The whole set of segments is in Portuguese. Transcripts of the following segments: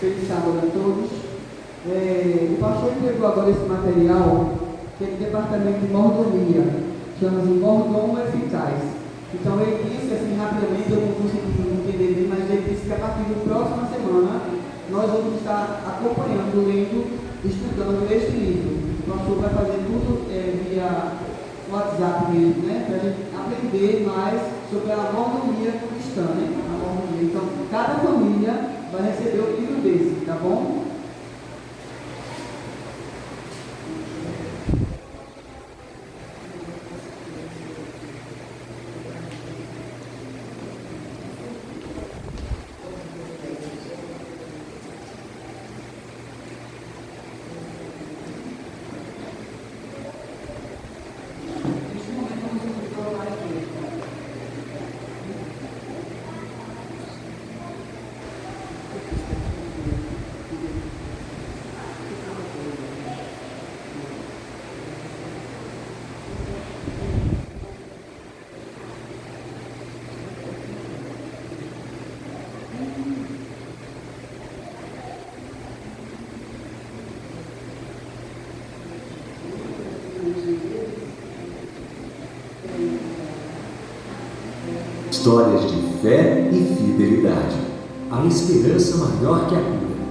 Feliz sábado a todos. O pastor entregou agora esse material, que é do departamento de mordomia, chama-se Mordomo Eficaz. Então ele disse, assim, rapidamente, eu não consegui entender bem, mas ele disse que a partir da próxima semana nós vamos estar acompanhando, lendo, estudando este livro. O pastor vai fazer tudo via WhatsApp mesmo, né? Para a gente aprender mais sobre a mordomia cristã, né? A mordomia. Então, cada família vai receber um livro desse, tá bom? Histórias de fé e fidelidade. A esperança maior que a cura.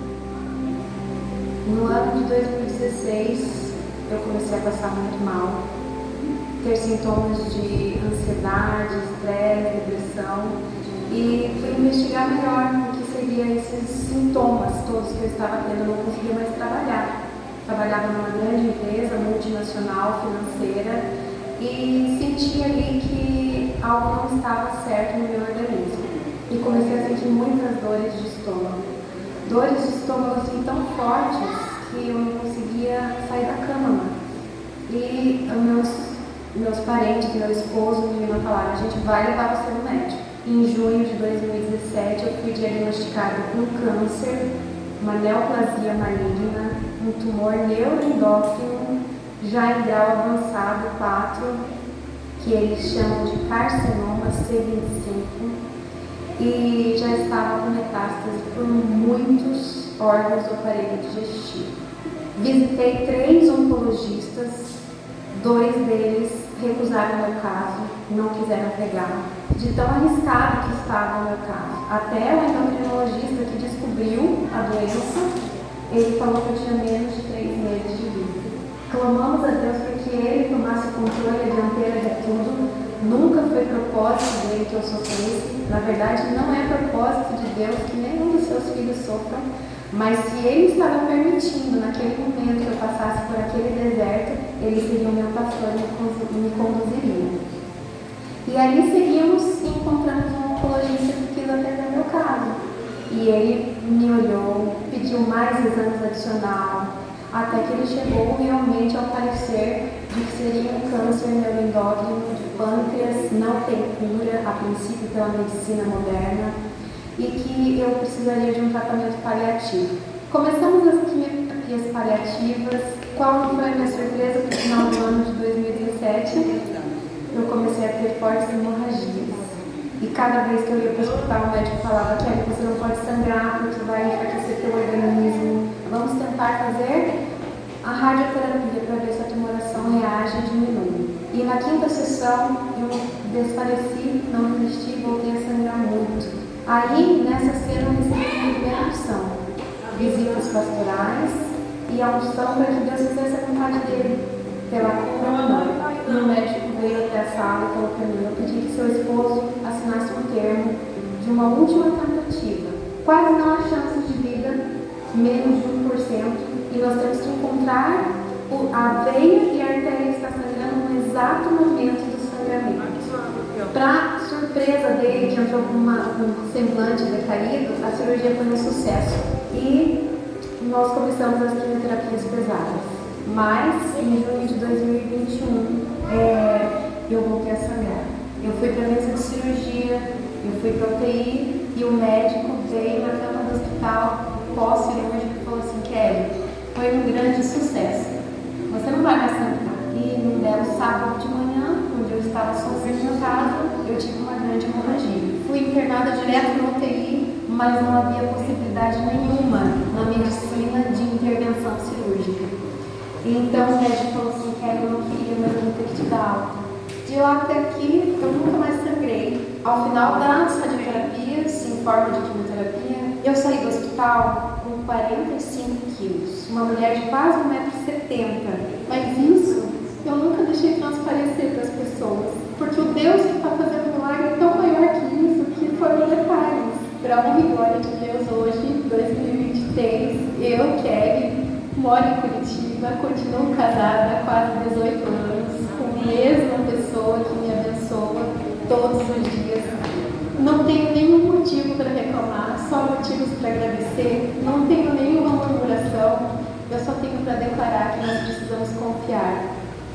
No ano de 2016, eu comecei a passar muito mal, ter sintomas de ansiedade, estresse, depressão, e fui investigar melhor o que seriam esses sintomas todos que eu estava tendo. Eu não conseguia mais trabalhar. Trabalhava numa grande empresa multinacional financeira e senti ali que algo não estava certo no meu organismo. E comecei a sentir muitas dores de estômago. Dores de estômago assim tão fortes que eu não conseguia sair da cama mais. E meus parentes, meu esposo, minha irmã falaram: a gente vai levar você no médico. Em junho de 2017 eu fui diagnosticada com câncer, uma neoplasia maligna, um tumor neuroendócrino já em grau avançado 4, que eles chamam de carcinoma C25, e já estava com metástase por muitos órgãos do aparelho digestivo. Visitei 3 oncologistas, 2 deles recusaram o meu caso, não quiseram pegar, de tão arriscado que estava o meu caso. Até o endocrinologista que descobriu a doença, ele falou que eu tinha menos de 3 meses de vida. Clamamos a Deus para que Ele tomasse o controle, a dianteira de tudo. Nunca foi propósito dele que eu sofresse. Na verdade, não é propósito de Deus que nenhum dos seus filhos sofram. Mas se Ele estava permitindo, naquele momento, que eu passasse por aquele deserto, Ele seria o meu pastor e me conduziria. E ali seguimos e encontramos um oncologista que quis atender meu caso. E ele me olhou, pediu mais exames adicionais, até que ele chegou realmente ao parecer de que seria um câncer neuroendócrino de pâncreas, não tem cura, a princípio pela medicina moderna, e que eu precisaria de um tratamento paliativo. Começamos as quimioterapias paliativas. Qual não foi a minha surpresa? No final do ano de 2017, eu comecei a ter fortes hemorragias. E cada vez que eu ia para o hospital, o médico falava: Kelly, você não pode sangrar porque vai enfraquecer teu organismo. Vamos tentar fazer a radioterapia para ver se a tumoração reage e diminui. E na 5ª sessão eu desfaleci, não resisti, voltei a sangrar muito. Aí, nessa cena, eu recebi a primeira unção: visitas pastorais e a unção para que Deus fizesse a vontade dele, pela cura ou não. E o médico veio até a sala e falou para mim: eu pedi que seu esposo assinasse um termo de uma última tentativa. Quase não há chances de vida, menos de 1%, e nós temos que encontrar a veia e a artéria que está sangrando no exato momento do sangramento. Para surpresa dele, que entrou com um semblante decaído, a cirurgia foi um sucesso e nós começamos as quimioterapias pesadas. Mas em junho de 2021 eu voltei a sangrar. Eu fui para a mesa de cirurgia, eu fui para a UTI e o médico veio na cama do hospital pós-cirúrgico e falou assim: Kelly, foi um grande sucesso, você não vai mais sangrar. E num belo sábado de manhã, onde eu estava sozinha em casa, eu tive uma grande hemorragia. Fui internada direto no UTI, mas não havia possibilidade nenhuma na medicina de intervenção cirúrgica. Então o médico falou assim, que eu não queria mais uma crítica alta. De lá até aqui, eu nunca mais sangrei. Ao final das radioterapias, em forma de quimioterapia, eu saí do hospital com 45 quilos. Uma mulher de quase 1,70 m. Mas isso eu nunca deixei transparecer para as pessoas. Porque o Deus que está fazendo milagre é tão maior que isso, que foram detalhes. Para a honra e glória de Deus, hoje, 2023, eu, Kelly, moro em Curitiba, continuo casada há quase 18 anos, com a mesma pessoa que me abençoa todos os dias. Não tenho nenhum motivo para reclamar, só motivos para agradecer. Não tenho nenhuma murmuração. Eu só tenho para declarar que nós precisamos confiar,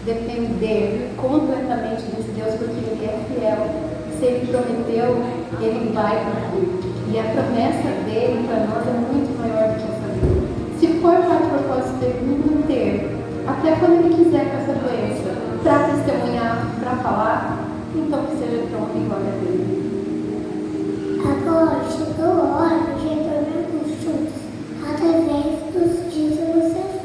depender completamente desse Deus, porque Ele é fiel. Se Ele prometeu, Ele vai cumprir. E a promessa dele para nós é muito maior do que essa vida. Se for para o propósito dele me manter, até quando Ele quiser com essa doença, para testemunhar, para falar, então que seja pronto e glória a Deus. Agora chegou a hora de retornarmos juntos através dos dízimos e ofertas.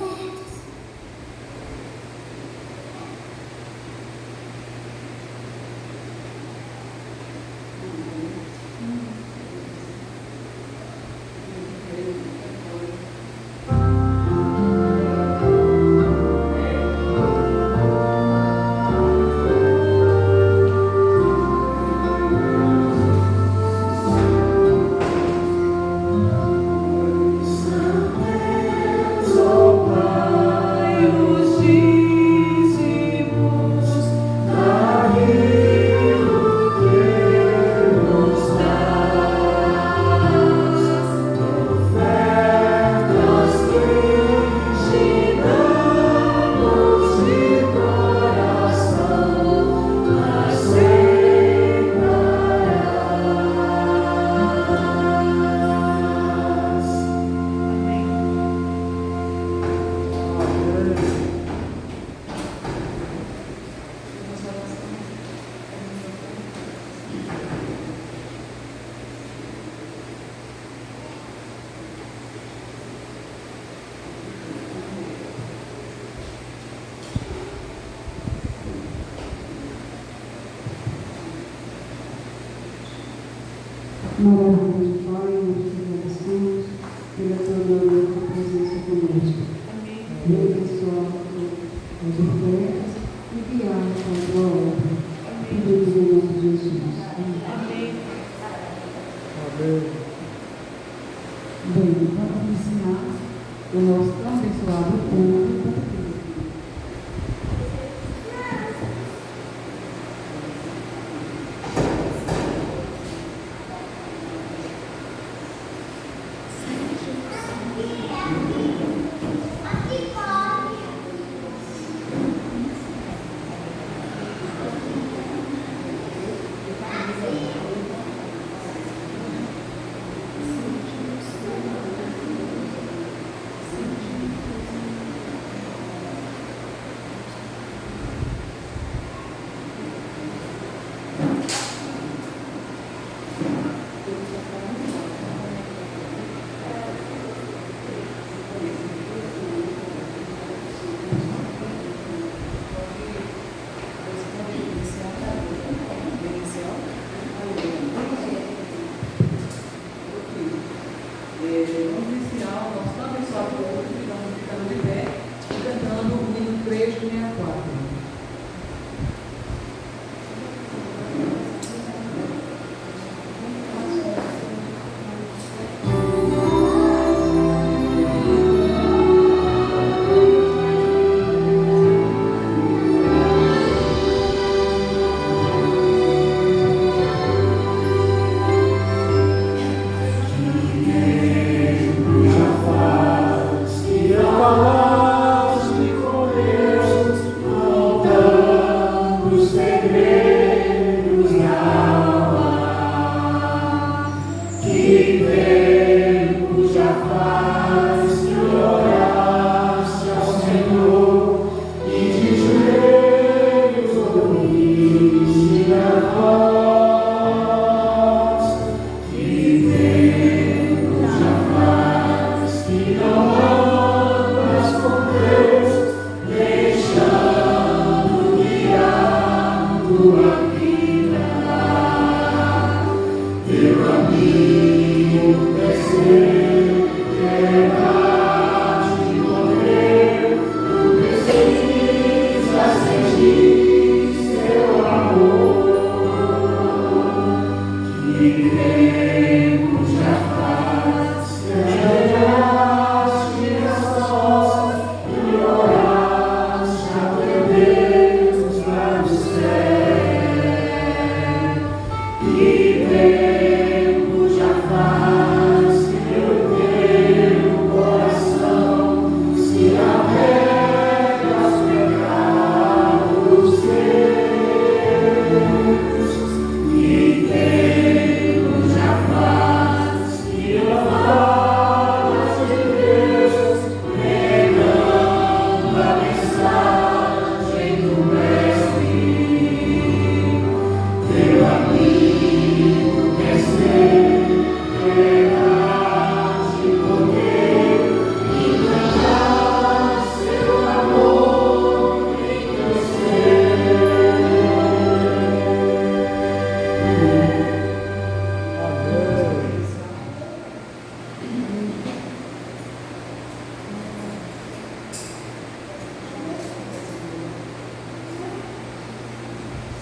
Maravilhoso Pai, nós te agradecemos pela tua glória e tua presença conosco. Vem abençoar as ofertas e guiar a tua obra. Pedimos em nome de Jesus. Amém. Bem, vamos iniciar o nosso tão abençoado culto. Falaste com Deus.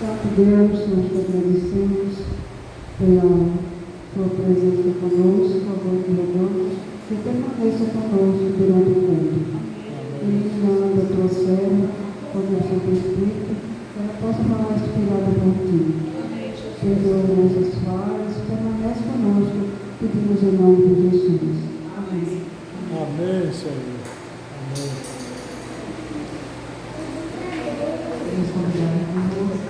Santo Deus, nós te agradecemos pela tua presença conosco, agora e rogamos que permaneça conosco durante o culto. Iniciando a tua serva, com o Santo Espírito, que ela possa falar inspirada por ti. Perdoa nossas falhas, permanece conosco, pedimos em nome de Jesus. Amém. Amém, Senhor. Amém. Vamos convidar a moça.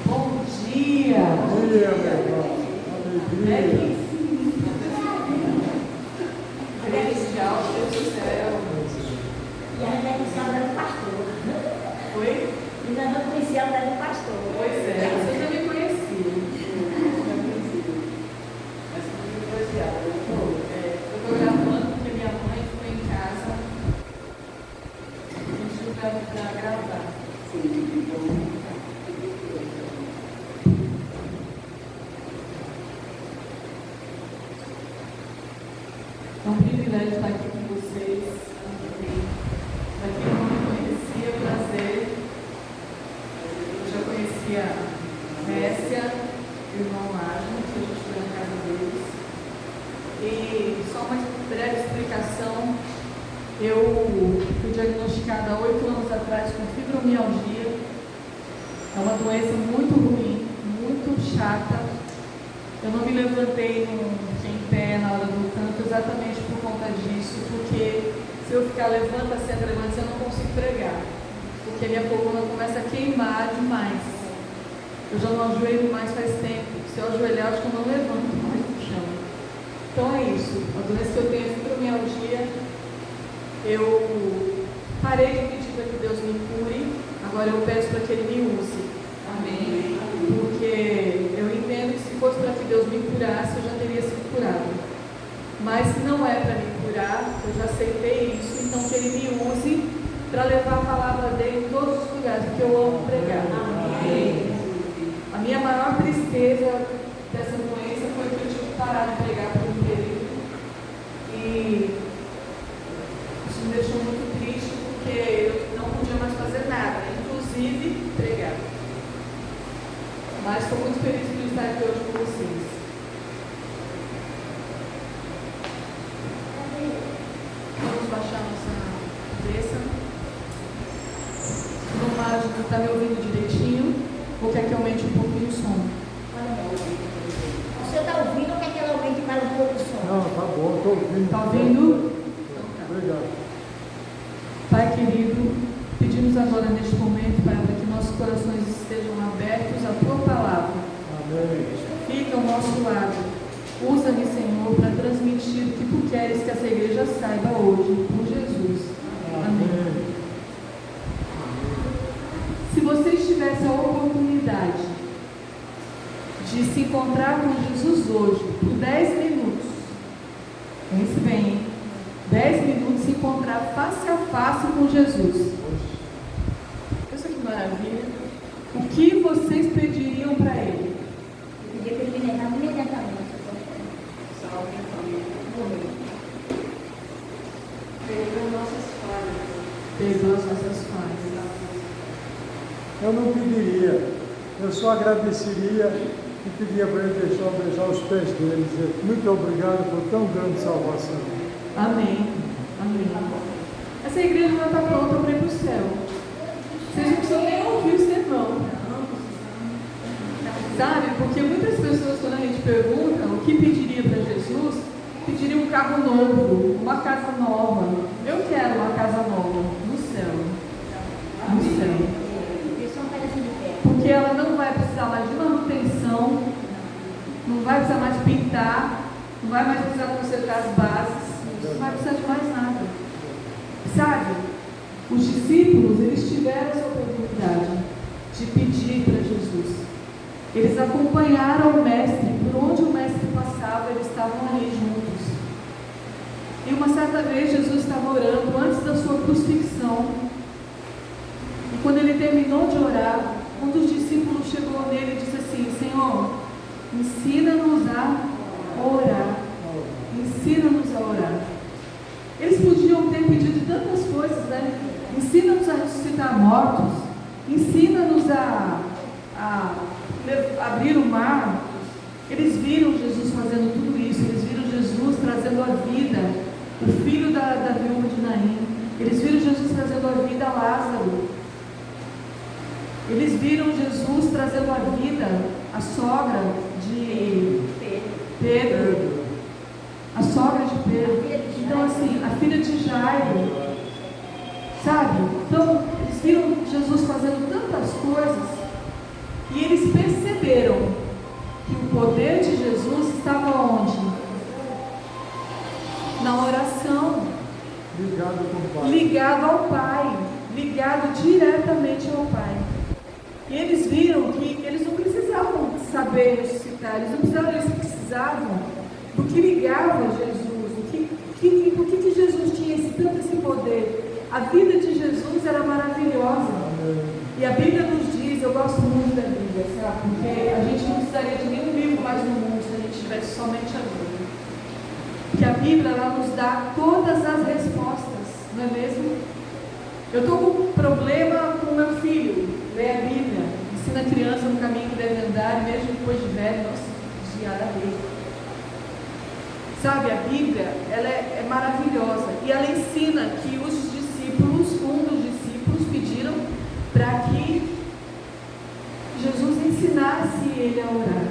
Bom dia! Bom dia, meu irmão. Alegria. E a gente conhecia o pastor. Oi? Ainda não conhecia o pastor. Pois é, você já me conhecia. Mas comigo elogiada. Eu estou gravando porque minha mãe foi em casa. A gente vai gravar. É um privilégio estar aqui com vocês. Para quem não me conhecia, prazer. Eu já conhecia a Récia, o irmão Lajo, que a gente foi na casa deles. E só uma breve explicação. Eu fui diagnosticada há 8 anos atrás com fibromialgia. É uma doença muito ruim, muito chata. Eu não me levantei em pé na hora do canto exatamente por conta disso, porque se eu ficar levanta, senta, levanta, eu não consigo pregar, porque minha coluna começa a queimar demais. Eu já não ajoelho mais faz tempo. Se eu ajoelhar, acho que eu não levanto mais do chão. Então é isso. A doença que eu tenho é fibromialgia. Eu parei de pedir para que Deus me cure, agora eu peço para que Ele me use. Amém. Porque eu entendo que se fosse para que Deus me curasse, eu já teria sido curado. Mas se não é para me curar, eu já aceitei isso, então que Ele me use para levar a palavra dele em todos os lugares, porque eu amo pregar. Amém. A minha maior tristeza dessa doença foi que eu tive que parar de pregar por um período. E isso me deixou muito triste, porque eu não podia mais fazer nada, inclusive pregar. Mas estou muito feliz de estar aqui hoje com vocês. Vamos baixar nossa cabeça. No mágico, está me ouvindo direitinho? Ou quer que eu aumente um pouquinho o som? O senhor está ouvindo ou quer que ela aumente mais um pouco o som? Não, tá bom, estou ouvindo. Está ouvindo? Então tá. Obrigado. Pai querido, pedimos agora neste momento, Pai, para que nossos corações estejam abertos à Tua palavra. Amém. Fica ao nosso lado. Usa-me, Senhor, para transmitir o que Tu queres que essa igreja saiba hoje, por Jesus. Amém. Se vocês tivessem a oportunidade de se encontrar com Jesus hoje, por 10 minutos, pense bem, hein? 10 minutos se encontrar face a face com Jesus. Pensa que maravilha. O que vocês pediriam para Ele? Eu pedia para ele me levar imediatamente. Salve a família. Perdoa nossas falhas. Perdoa as nossas falhas. Eu não pediria, eu só agradeceria e pedia para ele deixar eu beijar os pés dele, dizer muito obrigado por tão grande salvação. Amém. Amém. Essa igreja vai estar pronta para ir para o céu. Vocês não precisam nem ouvir o sermão. Sabe? Porque muitas pessoas, quando a gente pergunta o que pediria para Jesus, pediriam um carro novo, uma casa nova. Eu quero uma casa nova no céu. No céu. Porque ela não vai precisar mais de manutenção, não vai precisar mais pintar, não vai mais precisar consertar as bases, não vai precisar de mais nada. Sabe? Os discípulos, eles tiveram essa oportunidade de pedir para Jesus. Eles acompanharam o Mestre, por onde o Mestre passava, eles estavam ali juntos. E uma certa vez Jesus estava orando antes da sua crucifixão. E quando ele terminou de orar, um dos discípulos chegou nele e disse assim: Senhor, ensina-nos a orar. Ensina-nos a orar. Eles podiam ter pedido tantas coisas, né? Ensina-nos a ressuscitar mortos. Ensina-nos a abrir o mar. Eles viram Jesus fazendo tudo isso. Eles viram Jesus trazendo a vida, o filho da viúva de Naim. Eles viram Jesus trazendo a vida a Lázaro. Eles viram Jesus trazendo a vida a sogra de Pedro. A sogra de Pedro. Então assim, a filha de Jairo. Sabe? Então, eles viram Jesus fazendo tantas coisas e eles perceberam que o poder de Jesus estava onde? Na oração. Ligado com o Pai. Ligado ao Pai. Ligado diretamente ao Pai. E eles viram que eles não precisavam saber ressuscitar, eles precisavam do que ligava Jesus, por que Jesus tinha tanto esse poder. A vida de Jesus era maravilhosa. E a Bíblia nos diz, eu gosto muito da Bíblia, sabe? Porque a gente não precisaria de nenhum livro mais no mundo se a gente tivesse somente a Bíblia. Que a Bíblia, ela nos dá todas as respostas, não é mesmo? Eu estou com um problema com meu filho, lê a Bíblia, ensina a criança no caminho que deve andar, e mesmo depois de velho, não se desviar da Bíblia. Sabe, a Bíblia, ela é maravilhosa, e ela ensina que os discípulos, um dos discípulos pediram para que Jesus ensinasse ele a orar.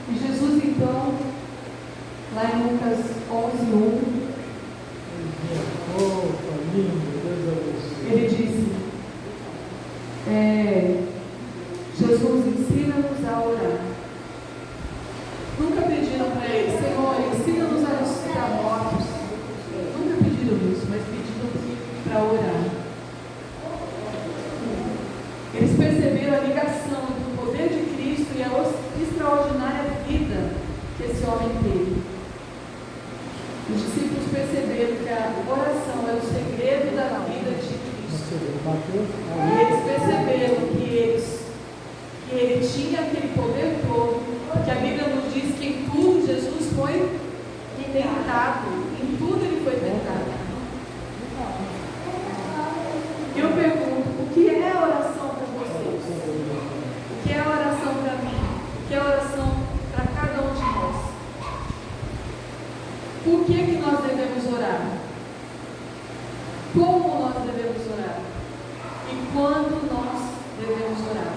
E Jesus então, lá em Lucas 11:1, ele disse, Jesus ensina-nos a orar. Nunca pediram para ele, Senhor, ensina-nos a ressuscitar mortos. Nunca pediram isso, mas pediram para orar. Eles perceberam a ligação entre o poder de Cristo e a extraordinária vida que esse homem teve. Os discípulos perceberam que a oração era o segredo da vida de Cristo. E eles perceberam que ele tinha aquele poder todo, porque a Bíblia nos diz que em tudo Jesus foi tentado. Em tudo ele foi tentado. Eu pergunto, o que é a oração para vocês? O que é a oração para mim? O que é a oração para cada um de nós? Por que nós devemos orar? Como nós devemos orar? E quando nós devemos orar?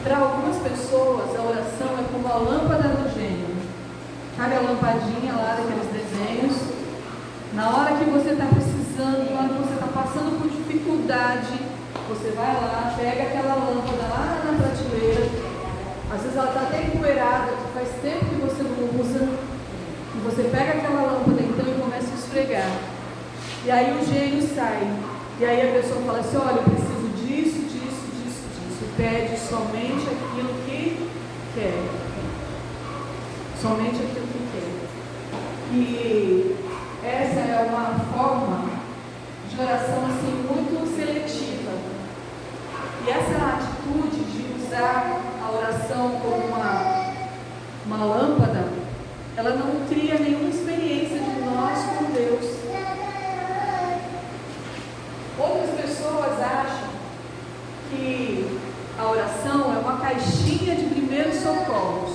Para algumas pessoas, a oração é como a lâmpada do gênio. Sabe a lampadinha lá daqueles desenhos? Na hora que você está precisando, na hora que você está passando por dificuldade, você vai lá, pega aquela lâmpada lá na prateleira. Às vezes ela está até empoeirada, que faz tempo que você não usa. E você pega aquela lâmpada então e começa a esfregar. E aí o gênio sai. E aí a pessoa fala assim, olha, eu preciso disso. E pede somente aquilo que quer. Somente aquilo que quer. E essa é uma forma de oração assim, muito seletiva. E essa atitude de usar a oração como uma lâmpada, ela não cria nenhuma experiência de nós com Deus. Outras pessoas acham que a oração é uma caixinha de primeiros socorros,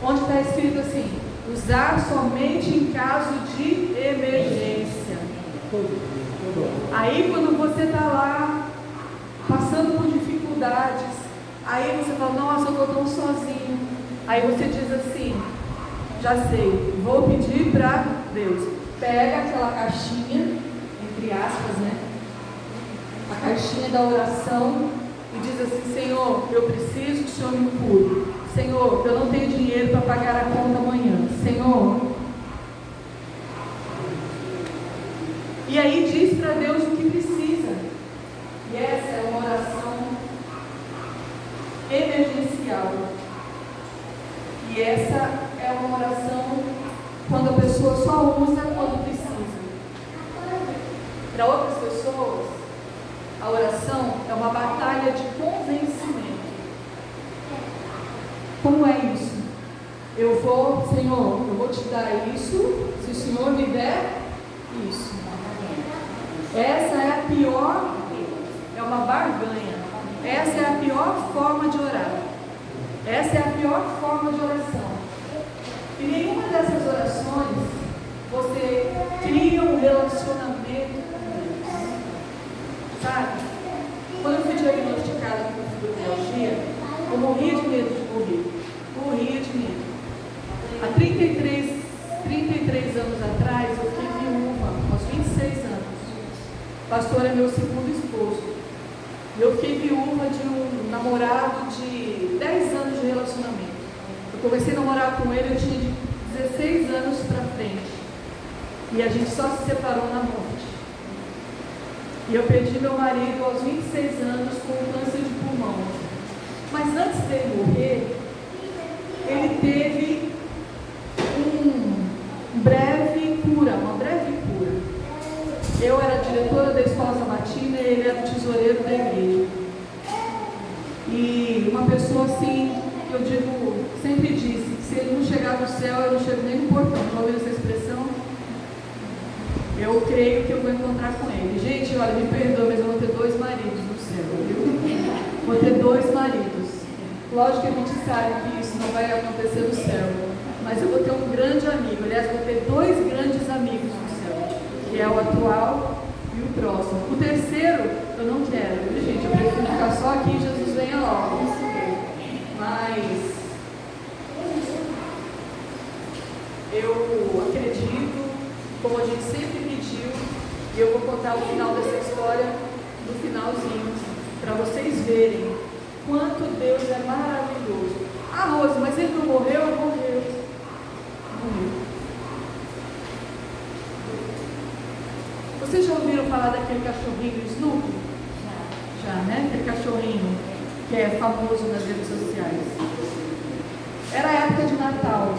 onde está escrito assim, usar somente em caso de emergência. Aí quando você está lá, passando por dificuldades, aí você fala, nossa, eu estou tão sozinho. Aí você diz assim, já sei, vou pedir para Deus. Pega aquela caixinha, entre aspas, né? A caixinha da oração e diz assim, Senhor, eu preciso que o Senhor me cure. Senhor, eu não tenho dinheiro para pagar a conta amanhã. Senhor. E aí diz para Deus o que precisa. E essa é uma oração emergencial. E essa é uma oração quando a pessoa só usa quando precisa. Para outras pessoas, a oração é uma batalha de convencimento. Como é isso? Eu vou, Senhor, eu vou te dar isso, se o Senhor me der isso. Essa é a pior, é uma barganha. Essa é a pior forma de orar. Essa é a pior forma de oração. E nenhuma dessas orações você cria um relacionamento com Deus. Sabe? Quando eu fui diagnosticada com fibromialgia, eu morria de medo de morrer. Morria de medo. Há 33 anos atrás, eu fiquei viúva, aos 26 anos. O pastor é meu segundo esposo. E eu fiquei viúva de um namorado de 10 anos de relacionamento. Eu comecei a namorar com ele, eu tinha de 16 anos para frente. E a gente só se separou na morte. E eu perdi meu marido aos 26 anos com câncer de pulmão. Mas antes dele morrer, ele teve uma breve cura. Eu era diretora da escola sabatina e ele era o tesoureiro da igreja. E uma pessoa assim, eu digo, sempre disse que se ele não chegar no céu, eu não chego nem no portão. Já ouviu essa expressão? Eu creio que eu vou encontrar com ele. Gente, olha, me perdoa, mas eu vou ter 2 maridos no céu, viu? Vou ter 2 maridos. Lógico que a gente sabe que isso não vai acontecer no céu, mas eu vou ter um grande amigo. Aliás, vou ter 2 grandes amigos no céu, que é o atual e o próximo. O terceiro eu não quero, viu, gente? Eu prefiro ficar só aqui e Jesus venha logo. Mas eu acredito, como a gente sempre pediu, e eu vou contar o final dessa história no finalzinho, para vocês verem quanto Deus é maravilhoso. Ah, Rose, mas ele não morreu? Morreu. Vocês já ouviram falar daquele cachorrinho Snoopy? Já, né? Aquele cachorrinho que é famoso nas redes sociais. Era a época de Natal.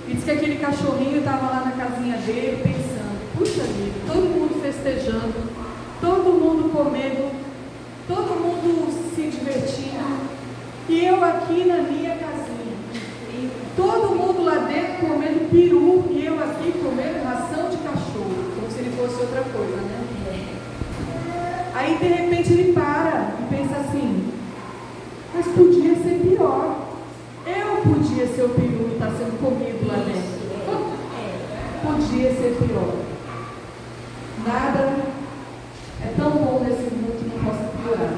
E diz que aquele cachorrinho estava lá na casinha dele pensando, puxa vida, todo mundo festejando, todo mundo comendo, todo mundo se divertindo, e eu aqui na minha casinha, todo mundo lá dentro comendo peru, e eu aqui comendo ração de cachorro, como se ele fosse outra coisa, né? Aí de repente ele para e pensa assim, mas podia ser pior. Eu podia ser o peru e estar sendo comido lá dentro. Podia ser pior. Nada é tão bom nesse mundo que não possa piorar.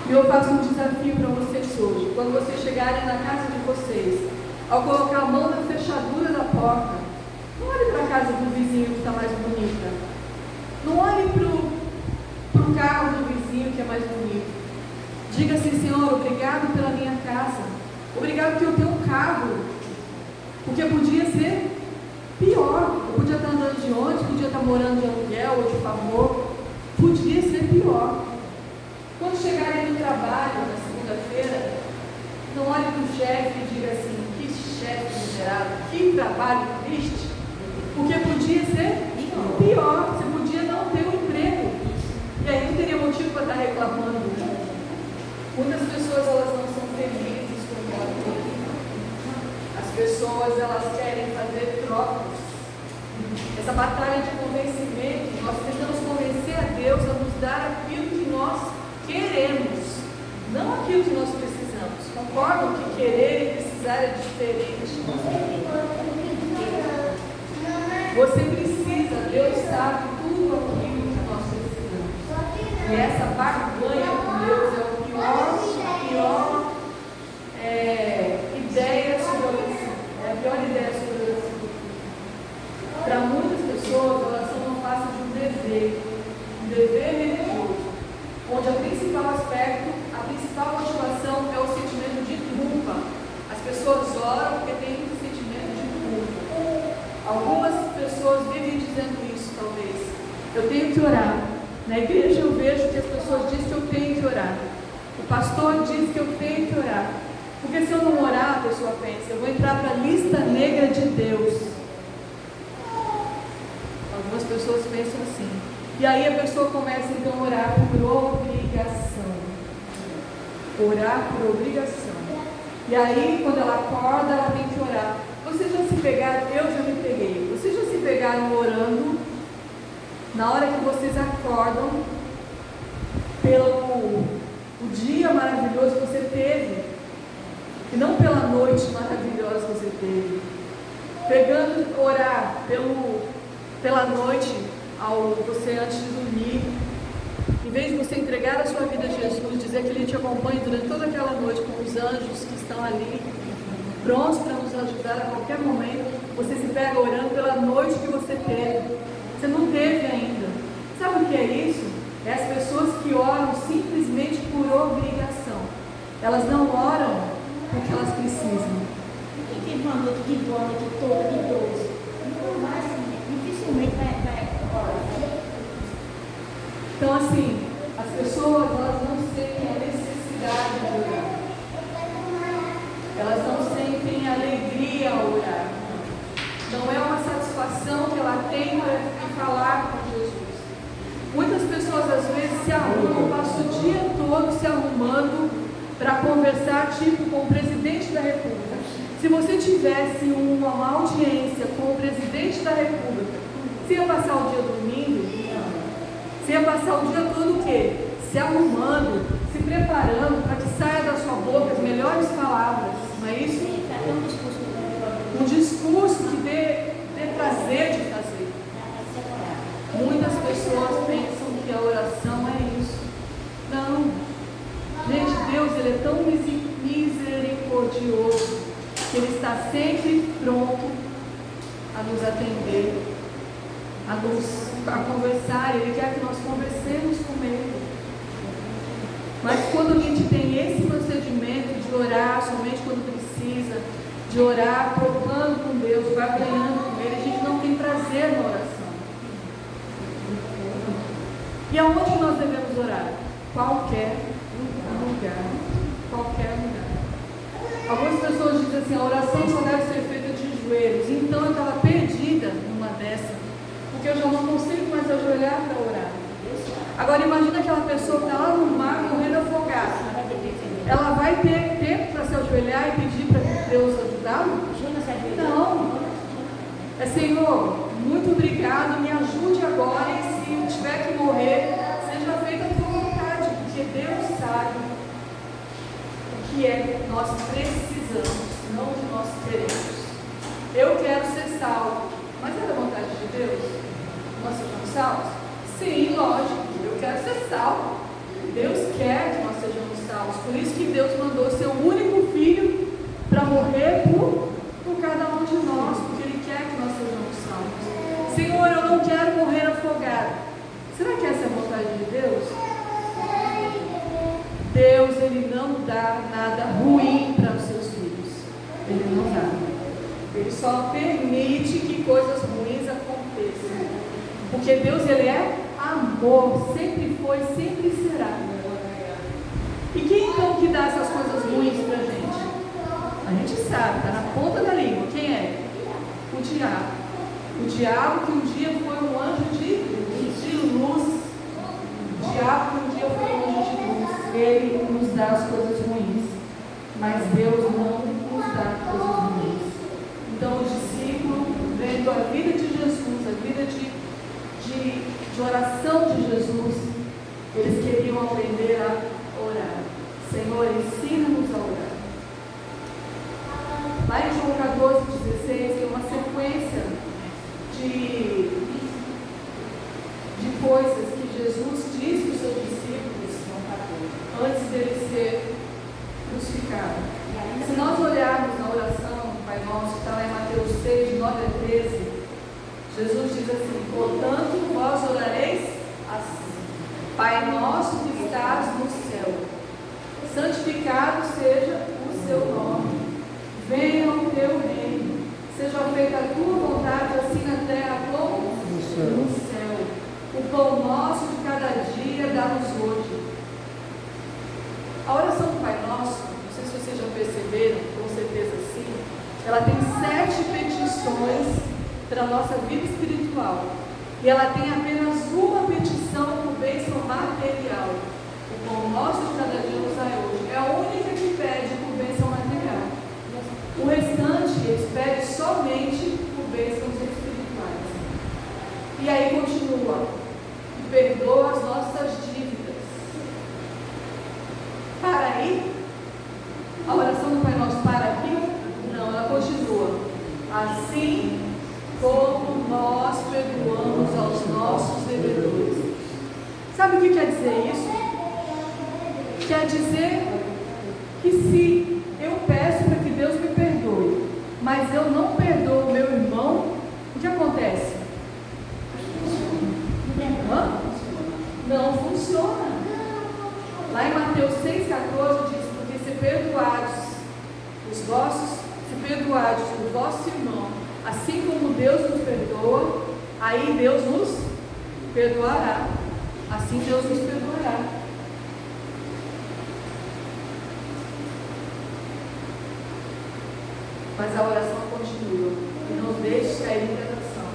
E eu faço um desafio para vocês hoje. Quando vocês chegarem na casa de vocês, ao colocar a mão na fechadura da porta, não olhe para a casa do vizinho que está mais bonita. Não olhe para o carro do vizinho que é mais bonito. Diga assim, Senhor, obrigado pela minha casa. Obrigado que eu tenho um carro. Porque podia ser pior. Eu podia estar andando de ônibus, podia estar morando de aluguel ou de favor. Podia ser pior. Quando chegarem no trabalho, na segunda-feira, não olhe para o chefe e diga assim, que chefe miserável, que trabalho triste. Porque podia ser pior. Você podia não ter um emprego. E aí não teria motivo para estar reclamando. Muitas pessoas elas não são felizes com o que elas têm. As pessoas elas querem fazer trocas. Essa batalha de convencimento, nós tentamos convencer a Deus a nos dar aquilo que nós queremos, não aquilo que nós precisamos. Concordam que querer e precisar é diferente? Você precisa, Deus sabe tudo aquilo que nós precisamos. E essa barganha com Deus é a pior ideia sobre oração. É a pior ideia sobre oração. Para muitas pessoas, a oração não passa de um dever religioso, onde o principal aspecto, a principal motivação é o sentimento de culpa. As pessoas oram porque têm um sentimento de culpa. Algumas pessoas vivem dizendo isso, talvez. Eu tenho que orar. Na igreja eu vejo que as pessoas dizem que eu tenho que orar. O pastor diz que eu tenho que orar. Porque se eu não orar, pessoa pensa, eu vou entrar para a lista negra de Deus. Algumas pessoas pensam assim. E aí a pessoa começa então a orar por obrigação. Orar por obrigação. E aí quando ela acorda, ela tem que orar. Vocês já se pegaram? Eu já me peguei. Vocês já se pegaram orando na hora que vocês acordam pelo o dia maravilhoso que você teve e não pela noite maravilhosa que você teve, pegando orar pela noite ao você antes de dormir, em vez de você entregar a sua vida a Jesus, dizer que Ele te acompanha durante toda aquela noite com os anjos que estão ali prontos para nos ajudar a qualquer momento, você se pega orando pela noite que você teve. Você não teve ainda. Sabe o que é isso? É as pessoas que oram simplesmente por obrigação. Elas não oram porque elas precisam. Quem teve uma noite de bola, de toda, de 12, não vai assim, dificilmente vai orar. Então assim, as pessoas elas não sentem a necessidade de orar. Elas não sentem alegria ao orar. Não é uma satisfação que ela tem para falar com Jesus. Muitas pessoas às vezes se arrumam, passam o dia todo se arrumando para conversar tipo com o presidente da República. Se você tivesse uma audiência com o presidente da República, você ia passar o dia dormindo? Você ia passar o dia todo o quê? Se arrumando, se preparando para que saia da sua boca as melhores palavras, não é isso? Um discurso que dê prazer de fazer. Muitas pessoas pensam que a oração é isso. Não. Gente, Deus ele é tão misericordioso que Ele está sempre pronto a nos atender, a conversar. Ele quer que nós conversemos com Ele. Mas quando a gente tem esse procedimento de orar somente quando precisa, de orar trocando com Deus, barganhando com Ele, a gente não tem prazer na oração. E aonde nós devemos orar? Qualquer lugar. Qualquer lugar. Algumas pessoas dizem assim, a oração só deve ser feita de joelhos. Então eu estava perdida numa dessa, porque eu já não consigo mais ajoelhar para orar. Agora imagina aquela pessoa que está lá no mar morrendo afogada. Ela vai ter tempo para se ajoelhar e pedir para Deus ajudá-lo? Não. É Senhor, muito obrigado, me ajude agora e se eu tiver que morrer, seja feita a tua vontade, porque Deus sabe o que é que nós precisamos, não o que nós queremos. Eu quero ser salvo, mas é da vontade de Deus? Nós sejamos salvos? Sim, lógico, eu quero ser salvo. Deus quer que nós sejamos salvos, por isso que Deus mandou seu único filho para morrer por cada um de nós, porque Ele quer que nós sejamos salvos. Senhor, eu não quero morrer afogado. Será que essa é a vontade de Deus? Deus, Ele não dá nada ruim para os seus filhos. Ele não dá. Ele só permite que coisas ruins aconteçam. Porque Deus, Ele é amor. Sempre foi, sempre será. E quem então que dá essas coisas ruins para a gente? A gente sabe, está na ponta da língua. Quem é? O diabo. O diabo que um dia foi um anjo de luz. O diabo que um dia foi um anjo de luz. Ele nos dá as coisas ruins. Mas Deus não nos dá coisas ruins. Então o discípulo, vendo a vida de Jesus, a vida de oração de Jesus, eles queriam aprender a orar. Senhor, ensina-nos a orar. Lá em João 14,16 tem uma sequência de coisas que Jesus disse para os seus discípulos antes dele ser crucificado. Se nós olharmos na oração do Pai Nosso, que está lá em Mateus 6, 9 a 13, Jesus diz assim: portanto, vós orareis assim: Pai Nosso que estás no céu, santificado seja o seu nome. Venha o teu reino, seja feita a tua vontade, assim na terra como no céu. O pão nosso de cada dia dá-nos hoje. A oração do Pai Nosso, não sei se vocês já perceberam, com certeza ela tem 7 petições para a nossa vida espiritual. E ela tem apenas uma petição por bênção material. O pão nosso de cada dia nos dai hoje. É a única que pede por bênção material. O restante, eles pedem somente por bênçãos espirituais. E aí continua. Perdoa as nossas dívidas. Para aí? A oração do Pai Nosso para aqui? Não, ela continua. Assim como nós perdoamos aos nossos devedores. Sabe o que quer dizer isso? Quer dizer que se eu peço para que Deus me perdoe, mas eu não perdoo o meu irmão, o que acontece? Não funciona. Lá em Mateus 6,14 diz: porque se perdoados o vosso irmão, assim como Deus nos perdoa, aí Deus nos perdoará. Assim Deus nos perdoará. Mas a oração continua. E não deixes cair em tentação,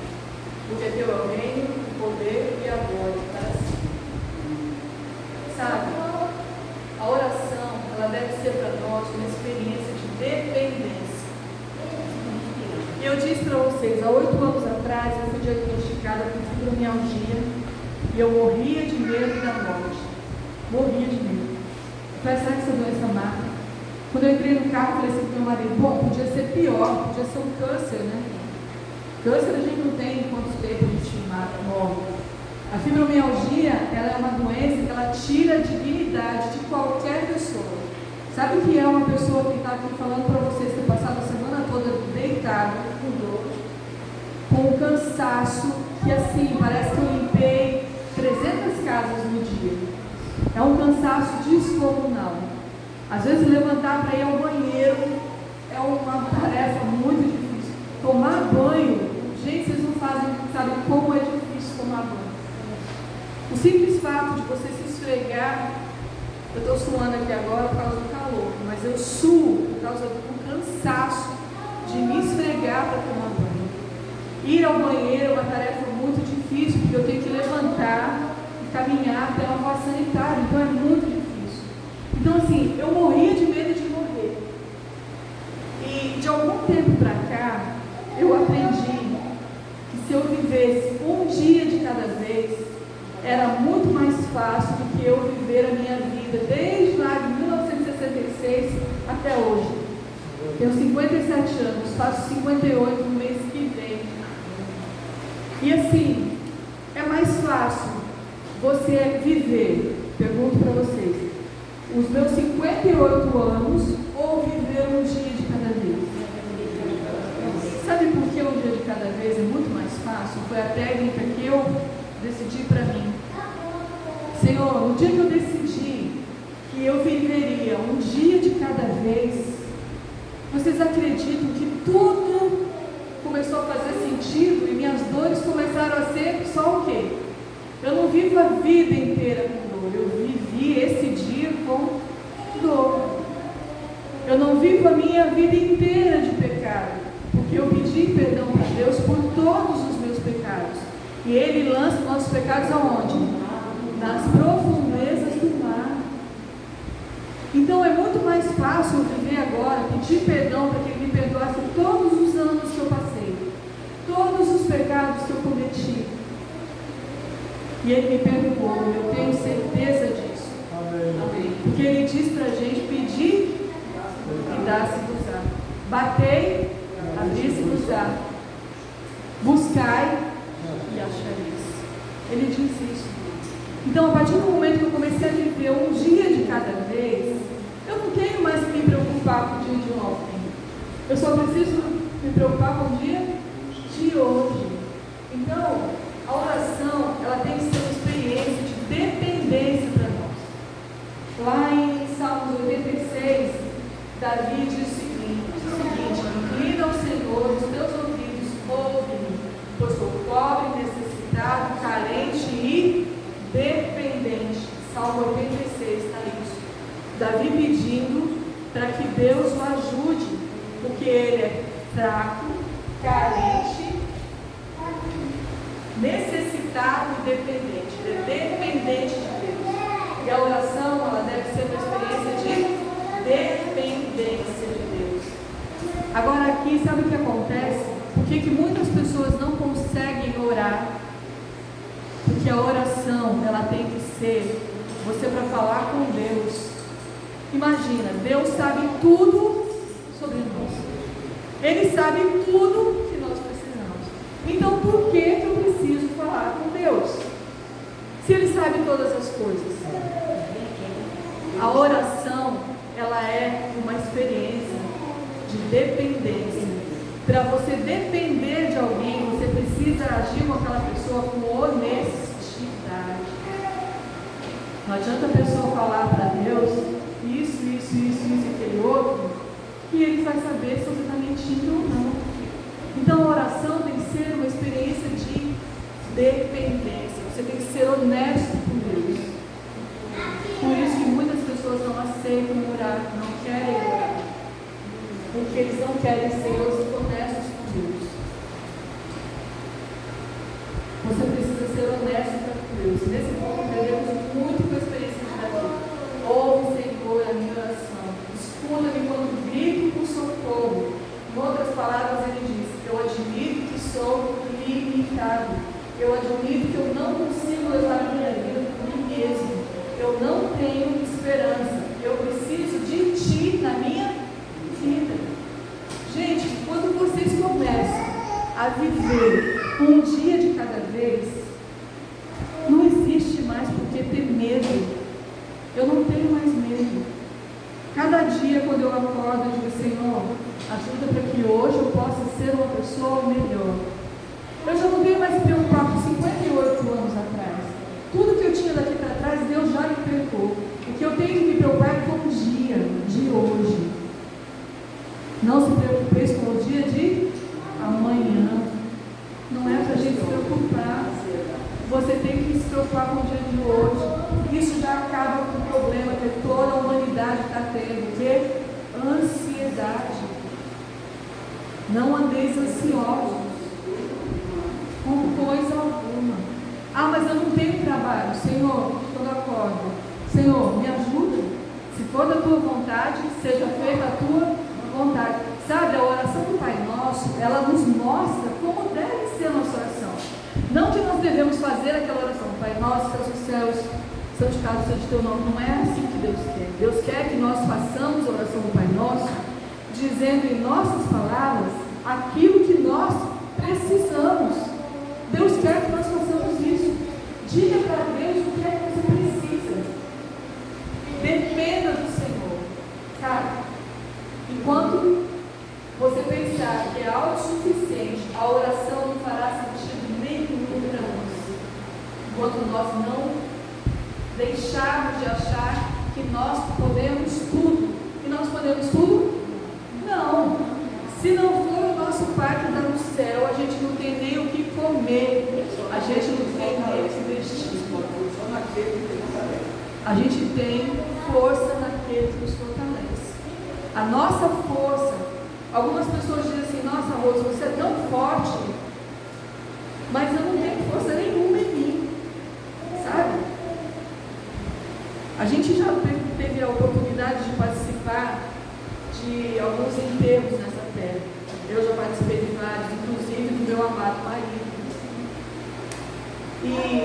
porque teu é o reino, o poder e a glória para sempre. Sabe? A oração, ela deve ser para nós uma experiência de dependência. E eu disse para vocês, há 8 anos atrás, eu fui diagnosticada com fibromialgia e eu morria de medo da morte. Morria de medo. Eu falei, será que essa doença mata? Quando eu entrei no carro, eu falei assim para meu marido, bom, podia ser pior, podia ser um câncer, né? Câncer a gente não tem quantos tempos a gente mata, morre. A fibromialgia, ela é uma doença que ela tira a dignidade de qualquer pessoa. Sabe o que é uma pessoa que está aqui falando para vocês ter passado a semana toda deitado, com dor, com um cansaço, que assim, parece que eu limpei 300 casas no dia. É um cansaço descomunal. Às vezes levantar para ir ao banheiro é uma tarefa muito difícil. Tomar banho, gente, vocês não sabem como é difícil tomar banho. O simples fato de você se esfregar, eu estou suando aqui agora por causa do calor, mas eu suo por causa do cansaço de me esfregar para tomar banho. Ir ao banheiro é uma tarefa muito difícil, porque eu tenho que levantar e caminhar até uma vaso sanitário, então é muito difícil. Então assim, eu morria de medo de morrer. E de algum tempo para cá, eu aprendi que se eu vivesse um dia de cada vez, era muito mais fácil do que eu viver a minha vida desde lá de 1966 até hoje. Tenho 57 anos, faço 58 no mês que vem. E assim, é mais fácil você viver, pergunto para vocês, os meus 58 anos ou viver um dia de cada vez? Sabe por que um dia de cada vez é muito mais fácil? Foi a técnica que eu decidi para mim. Senhor, no dia que eu decidi que eu viveria um dia de cada vez, vocês acreditam que tudo começou a fazer sentido e minhas dores começaram a ser só o quê? Eu não vivo a vida inteira com dor, eu vivi esse dia com dor. Eu não vivo a minha vida inteira de pecado, porque eu pedi perdão para Deus por todos os meus pecados. E Ele lança nossos pecados aonde? Nas profundezas do mar. Então é muito mais fácil eu viver agora, pedir perdão para que Ele me perdoasse todos os anos que eu passei, todos os pecados que eu cometi. E Ele me perdoou, eu tenho certeza disso. Amém. Amém. Porque Ele diz para a gente pedir e dar-se-vos-á. Batei, abrir-se-vos-á. Buscai e achareis. Ele diz isso. Então, a partir do momento que eu comecei a viver um dia de cada vez, eu não tenho mais que me preocupar com o dia de ontem. Eu só preciso me preocupar com o dia de hoje. Então, a oração, ela tem que ser uma experiência de dependência para nós. Lá em Salmos 86, Davi diz o seguinte: inclina ao Senhor os teus ouvidos, ouve-me, pois sou pobre, necessitado, carente e dependente. Salmo 86 está isso. Davi pedindo para que Deus o ajude, porque ele é fraco, carente, necessitado e dependente. Ele é dependente de Deus. E a oração, ela deve ser uma experiência de dependência de Deus. Agora aqui, sabe o que acontece? Por que muitas pessoas não conseguem orar? Porque a oração, ela tem que ser você para falar com Deus. Imagina, Deus sabe tudo sobre nós. Ele sabe tudo que nós precisamos. Então por que eu preciso falar com Deus? Se Ele sabe todas as coisas. A oração, ela é uma experiência de dependência. Para você depender de alguém, você precisa agir com aquela pessoa com honestidade. Não adianta a pessoa falar para Deus isso, aquele outro, e Ele vai saber se você está mentindo ou não. Então a oração tem que ser uma experiência de dependência. Você tem que ser honesto com Deus. Por isso que muitas pessoas não aceitam orar, não querem orar. Porque eles não querem ser honestos com Deus. Você precisa ser honesto com Deus. Nesse ponto, aprendemos muito com a experiência de Davi. Ouve, Senhor, a minha oração. Escuta-me quando grito por socorro. Em outras palavras, ele diz: eu admito que sou limitado. Eu admito que eu não consigo levar a minha vida por mim mesmo. Eu não tenho esperança. Eu preciso de Ti na minha vida. Gente, quando vocês começam a viver um dia de cada vez, não existe mais por que ter medo. Eu não tenho mais medo. Cada dia, quando eu acordo, eu digo: Senhor, ajuda para que hoje eu possa ser uma pessoa melhor. Eu já não tenho mais me preocupar com 58 anos atrás. Tudo que eu tinha daqui para trás, Deus já me perdoou. O que eu tenho que me preocupar é com o dia de hoje. Não se preocupe com o dia de amanhã. Não é para a gente se preocupar. Você tem que se preocupar com o dia de hoje. Isso já acaba com o problema que toda a humanidade está tendo, que é ansiedade. Não andeis ansiosos com coisa alguma. Ah, mas eu não tenho trabalho. Senhor, quando eu acordo, Senhor, me ajuda. Se for da tua vontade, seja feita a tua vontade. Sabe, a oração do Pai Nosso, ela nos mostra como deve ser a nossa oração. Não que nós devemos fazer aquela oração: Pai Nosso, que estás nos céus, santificado seja o teu nome. Não é assim que Deus quer. Deus quer que nós façamos a oração do Pai Nosso, dizendo em nossas palavras aquilo que nós precisamos. Deus quer que nós façamos isso. Diga para Deus o que é que você precisa. Dependa do Senhor. Cara, enquanto você pensar que é autossuficiente, a oração não fará sentido nenhum para nós. Enquanto nós não deixarmos de achar que nós podemos tudo. E nós podemos tudo? Não. Se não for o nosso Pai que está no céu, a gente não tem nem o que comer. A gente não tem nem o que vestir. A gente tem força naquele que nos fortalece. A nossa força. Algumas pessoas dizem assim: nossa, Rose, você é tão forte, mas eu não tenho força nenhuma em mim. Sabe? A gente já teve a oportunidade de participar de alguns enterros nessa terra. Eu já participei de vários, inclusive do meu amado marido.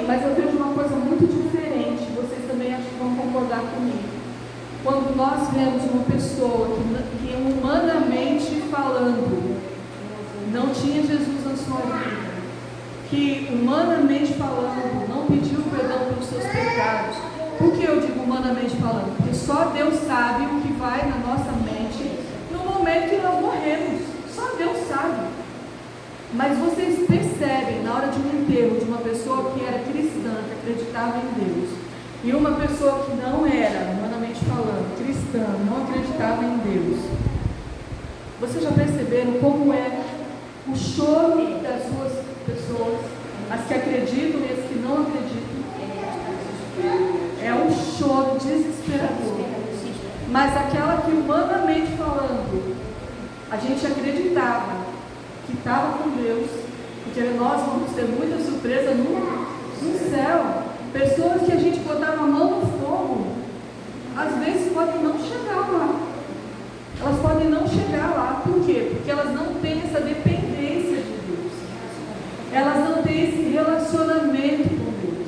Mas eu vejo uma coisa muito diferente, vocês também acho que vão concordar comigo. Quando nós vemos uma pessoa que humanamente falando, não tinha Jesus na sua vida, que humanamente falando, não pediu perdão pelos seus pecados. Por que eu digo humanamente falando? Porque só Deus sabe o que vai na nossa mente no momento que nós morremos. Só Deus sabe. Mas vocês percebem, na hora de um enterro de uma pessoa que era cristã, que acreditava em Deus, e uma pessoa que não era, humanamente falando, cristã, não acreditava em Deus, vocês já perceberam como é o choro das duas pessoas, as que acreditam e as que não acreditam? É um choro desesperador. Mas aquela que humanamente falando a gente acreditava que estava com Deus, porque nós vamos ter muita surpresa no céu. Pessoas que a gente botava a mão no fogo, às vezes podem não chegar lá. Elas podem não chegar lá. Por quê? Porque elas não têm essa dependência de Deus. Elas não têm esse relacionamento com Deus.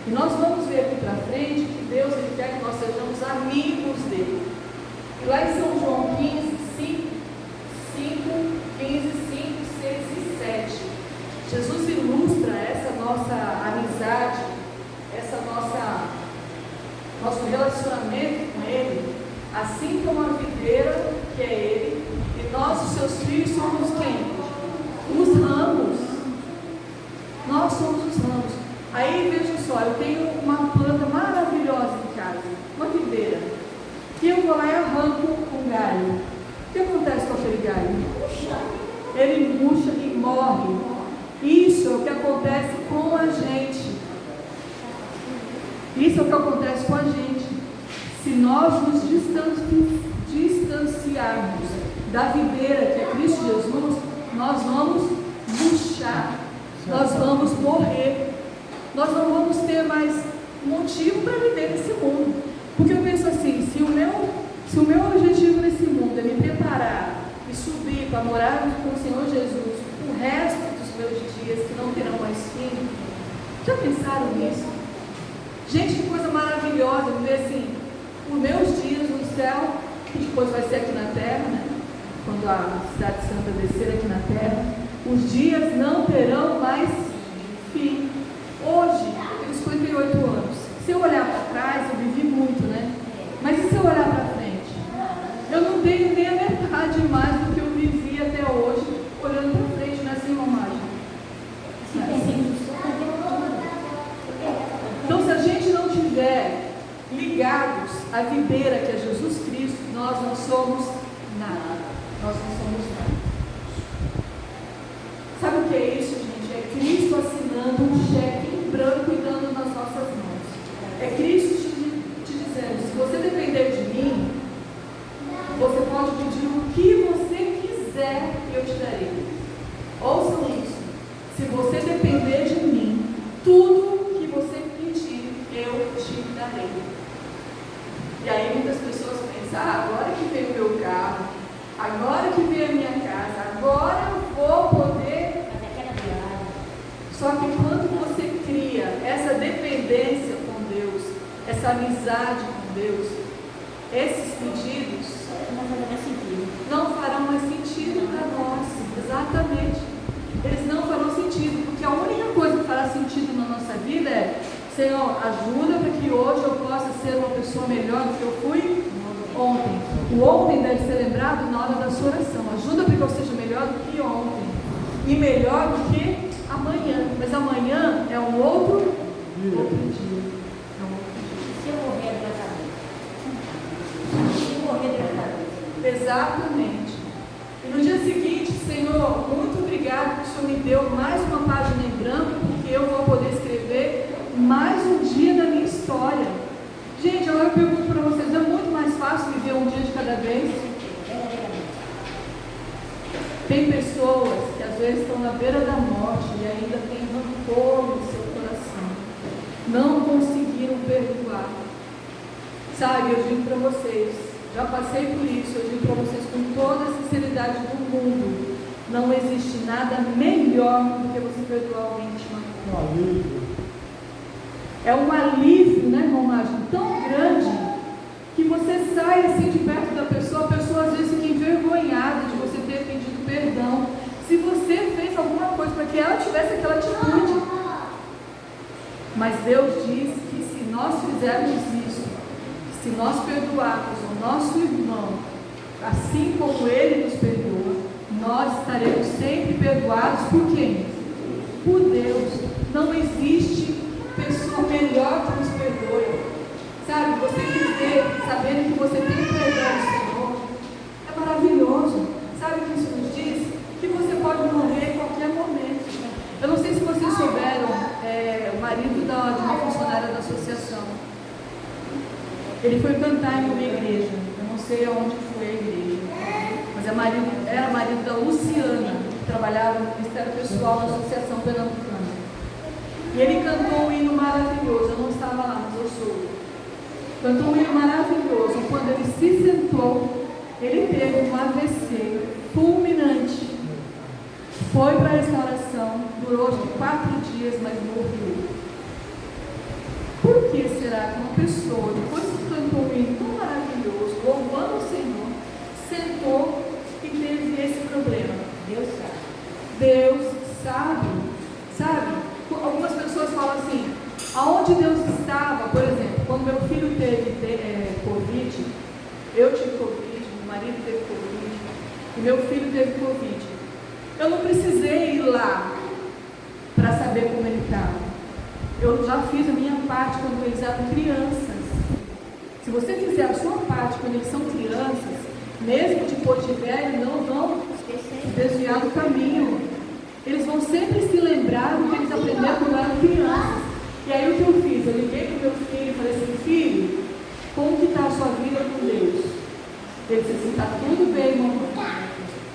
E nós vamos ver aqui para frente que Deus ele quer que nós sejamos amigos dele. E lá em São João 15, 5, 6 e 7, Jesus ilustra essa nossa amizade, nosso relacionamento com ele, assim como a videira, que é ele, e nós, os seus filhos, somos quem? Os ramos. Nós somos os ramos. Aí, veja só, eu tenho uma planta maravilhosa em casa, uma videira, e eu vou lá e arranco um galho. O que acontece com aquele galho? Ele murcha e morre. Isso é o que acontece com a gente. Isso é o que acontece com a gente. Se nós nos distanciarmos da videira que é Cristo Jesus, nós vamos murchar, nós vamos morrer, nós não vamos ter mais motivo para viver nesse mundo. Porque eu penso assim, se o meu objetivo nesse mundo é me preparar e subir para morar com o Senhor Jesus o resto dos meus dias que não terão mais fim, já pensaram nisso? Gente, que coisa maravilhosa viver assim, os meus dias no céu, que depois vai ser aqui na terra, né? Quando a cidade santa descer aqui na terra, os dias não terão mais fim. Hoje, eu tenho 58 anos. Se eu olhar para trás, eu vivi muito, né? Mas e se eu olhar para frente? Eu não tenho nem a metade mais do que eu vivi até hoje, olhando para frente, não é assim, mamagem? Então, se a gente não tiver ligados à videira que é Jesus Cristo, nós não somos nada. Nós não somos nada. Sabe o que é isso, gente? É Cristo assinando um cheque em branco e dando nas nossas mãos. É Cristo te dizendo, se você depender de mim, você pode pedir o que você quiser e eu te darei. Ouçam isso. Se você depender de mim, tudo que você pedir, eu te darei. E aí muitas pessoas pensam, agora que veio o meu carro, agora que veio a minha casa, agora eu vou poder fazer aquela viagem. Só que quando você cria essa dependência com Deus, essa amizade com Deus, esses pedidos não farão mais sentido para nós. Exatamente. Eles não farão sentido, porque a única coisa que fará sentido na nossa vida é: Senhor, ajuda para que hoje eu possa ser uma pessoa melhor do que eu fui ontem. O ontem deve ser lembrado na hora da sua oração. Ajuda para que eu seja melhor do que ontem e melhor do que amanhã. Mas amanhã é um outro dia. Se eu morrer Exatamente. E no dia seguinte, Senhor, muito obrigado que o Senhor me deu mais uma página em branco, porque eu vou poder escrever mais um dia da minha história. Gente, agora eu pergunto para vocês, é muito mais fácil viver um dia de cada vez? Tem pessoas que às vezes estão na beira da morte e ainda têm rancor no seu coração. Não conseguiram perdoar. Sabe, eu digo para vocês, já passei por isso, eu digo para vocês com toda a sinceridade do mundo, não existe nada melhor do que você perdoar alguém que te machucou. É um alívio, né, Romagem, tão grande, que você sai assim de perto da pessoa, a pessoa às vezes fica envergonhada de você ter pedido perdão, se você fez alguma coisa para que ela tivesse aquela atitude. Mas Deus diz que se nós fizermos isso, se nós perdoarmos o nosso irmão, assim como ele nos perdoa, nós estaremos sempre perdoados por quem? Por Deus. Não existe pessoa melhor que nos perdoe. Sabe, você viver sabendo que você tem perdão do Senhor é maravilhoso. Sabe o que isso nos diz? Que você pode morrer em qualquer momento. Eu não sei se vocês souberam, o marido de uma funcionária da associação, ele foi cantar em uma igreja. Eu não sei aonde foi a igreja, mas é era marido da Luciana, que trabalhava no Ministério Pessoal da Associação Pernambucana. E ele cantou um hino maravilhoso, eu não estava lá, mas eu soube. Cantou um hino maravilhoso. Quando ele se sentou, ele teve um AVC fulminante. Foi para a restauração, durou acho que 4 dias, mas morreu. Por que será que uma pessoa, depois que cantou um hino tão maravilhoso, louvando o Senhor, sentou e teve esse problema? Deus sabe. Deus sabe. Sabe? Algumas pessoas falam assim, aonde Deus estava, por exemplo, quando meu filho teve Covid, eu tive Covid, meu marido teve Covid, e meu filho teve Covid. Eu não precisei ir lá para saber como ele estava. Eu já fiz a minha parte quando eles eram crianças. Se você fizer a sua parte quando eles são crianças, mesmo depois de velho, não vão desviar do caminho. Eles vão sempre se lembrar do que eles aprenderam quando eram crianças. E aí o que eu fiz? Eu liguei para o meu filho e falei assim, filho, como que está a sua vida com Deus? Ele disse assim, está tudo bem, mamãe.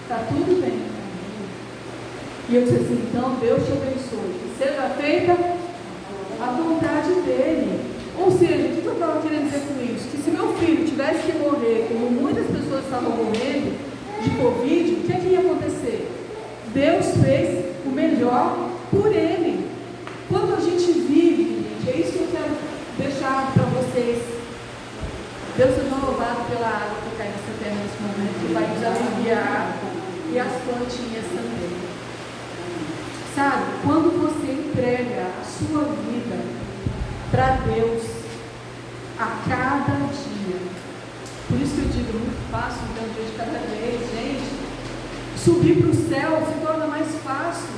Está tudo bem. E eu disse assim, então Deus te abençoe. Que seja feita a vontade dele. Ou seja, o que eu estava querendo dizer com isso? Que se meu filho tivesse que morrer, como muitas pessoas estavam morrendo de Covid, o que é que ia acontecer? Deus fez o melhor por ele. Quando a gente vive, gente, é isso que eu quero deixar para vocês. Deus seja louvado pela água que cai nessa terra nesse momento, que vai nos aliviar, e as plantinhas também. Sabe, quando você entrega a sua vida para Deus a cada dia, por isso que eu digo, muito fácil, então, um dia de cada vez, gente. Subir para o céu se torna mais fácil.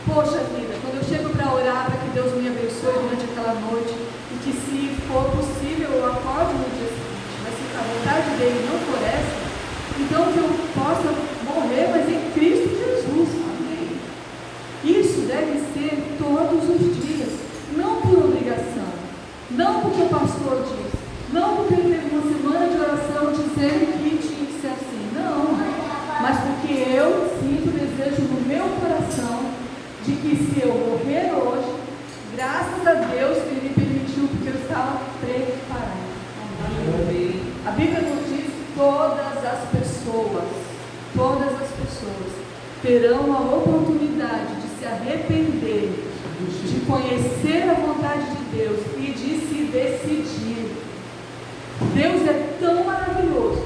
Poxa vida, quando eu chego para orar para que Deus me abençoe durante aquela noite e que, se for possível, eu acorde no dia seguinte, mas se a vontade dele não for essa, então que eu possa morrer, mas em Cristo Jesus. Amém. Isso deve ser todos os dias, não por obrigação, não porque o pastor diz, não porque ele teve uma semana de oração dizendo que tinha que ser assim, não. Mas porque eu sinto o desejo no meu coração de que, se eu morrer hoje, graças a Deus que Ele me permitiu, porque eu estava preparado. A Bíblia nos diz que todas as pessoas terão a oportunidade de se arrepender, de conhecer a vontade de Deus e de se decidir. Deus é tão maravilhoso,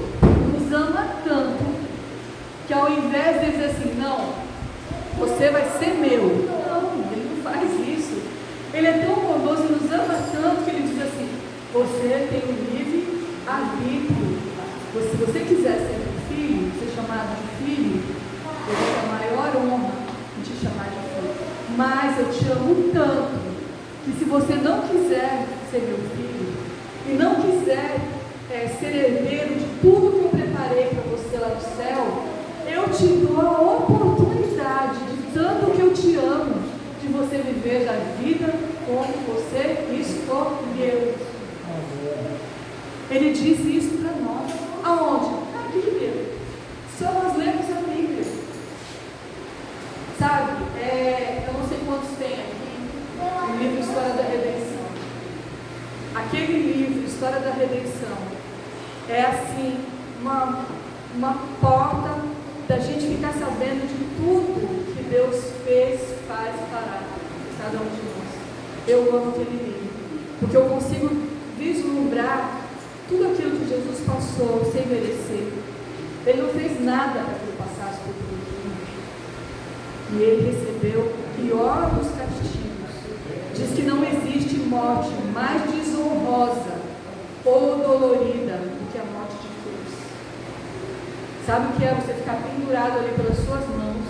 nos ama tanto, que ao invés de dizer assim, não, você vai ser meu. Não, ele não faz isso. Ele é tão bondoso e nos ama tanto que ele diz assim, você tem um livre arbítrio. Se você quiser ser meu filho, ser chamado de filho, eu vou ter a maior honra em te chamar de filho. Mas eu te amo tanto, que se você não quiser ser meu filho, e não quiser ser herdeiro de tudo que eu preparei para você lá no céu, eu te dou a oportunidade, de tanto que eu te amo, de você viver a vida como você escolheu. Ele disse isso para nós. Aonde? Aqui mesmo. Só nós lemos a Bíblia. Sabe, eu não sei quantos tem aqui, o livro História da Redenção. Aquele livro, História da Redenção, é assim, uma porta da gente ficar sabendo de tudo que Deus fez, faz e fará cada um de nós. Eu amo aquele livro, porque eu consigo vislumbrar tudo aquilo que Jesus passou sem merecer. Ele não fez nada para que eu passasse por tudo. E ele recebeu o pior dos castigos. Diz que não existe morte mais desonrosa ou dolorida do que a morte de cruz. Sabe o que é você ficar pendurado ali pelas suas mãos?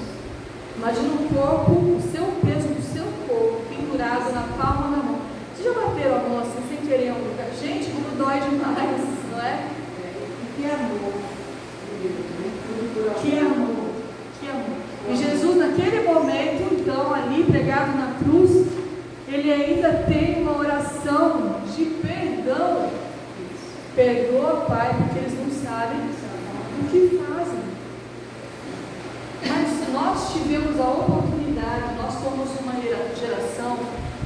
Imagina o corpo, o seu peso do seu corpo pendurado na palma da mão. Vocês já bateram a mão assim sem querer em algum lugar? Gente, como dói demais, não é? Que amor. Que amor. Que amor. E Jesus, naquele momento, então, ali pregado na cruz, ele ainda tem uma oração de perdão. Perdoa, Pai, porque eles não sabem o que fazem. nós tivemos a oportunidade, nós somos uma geração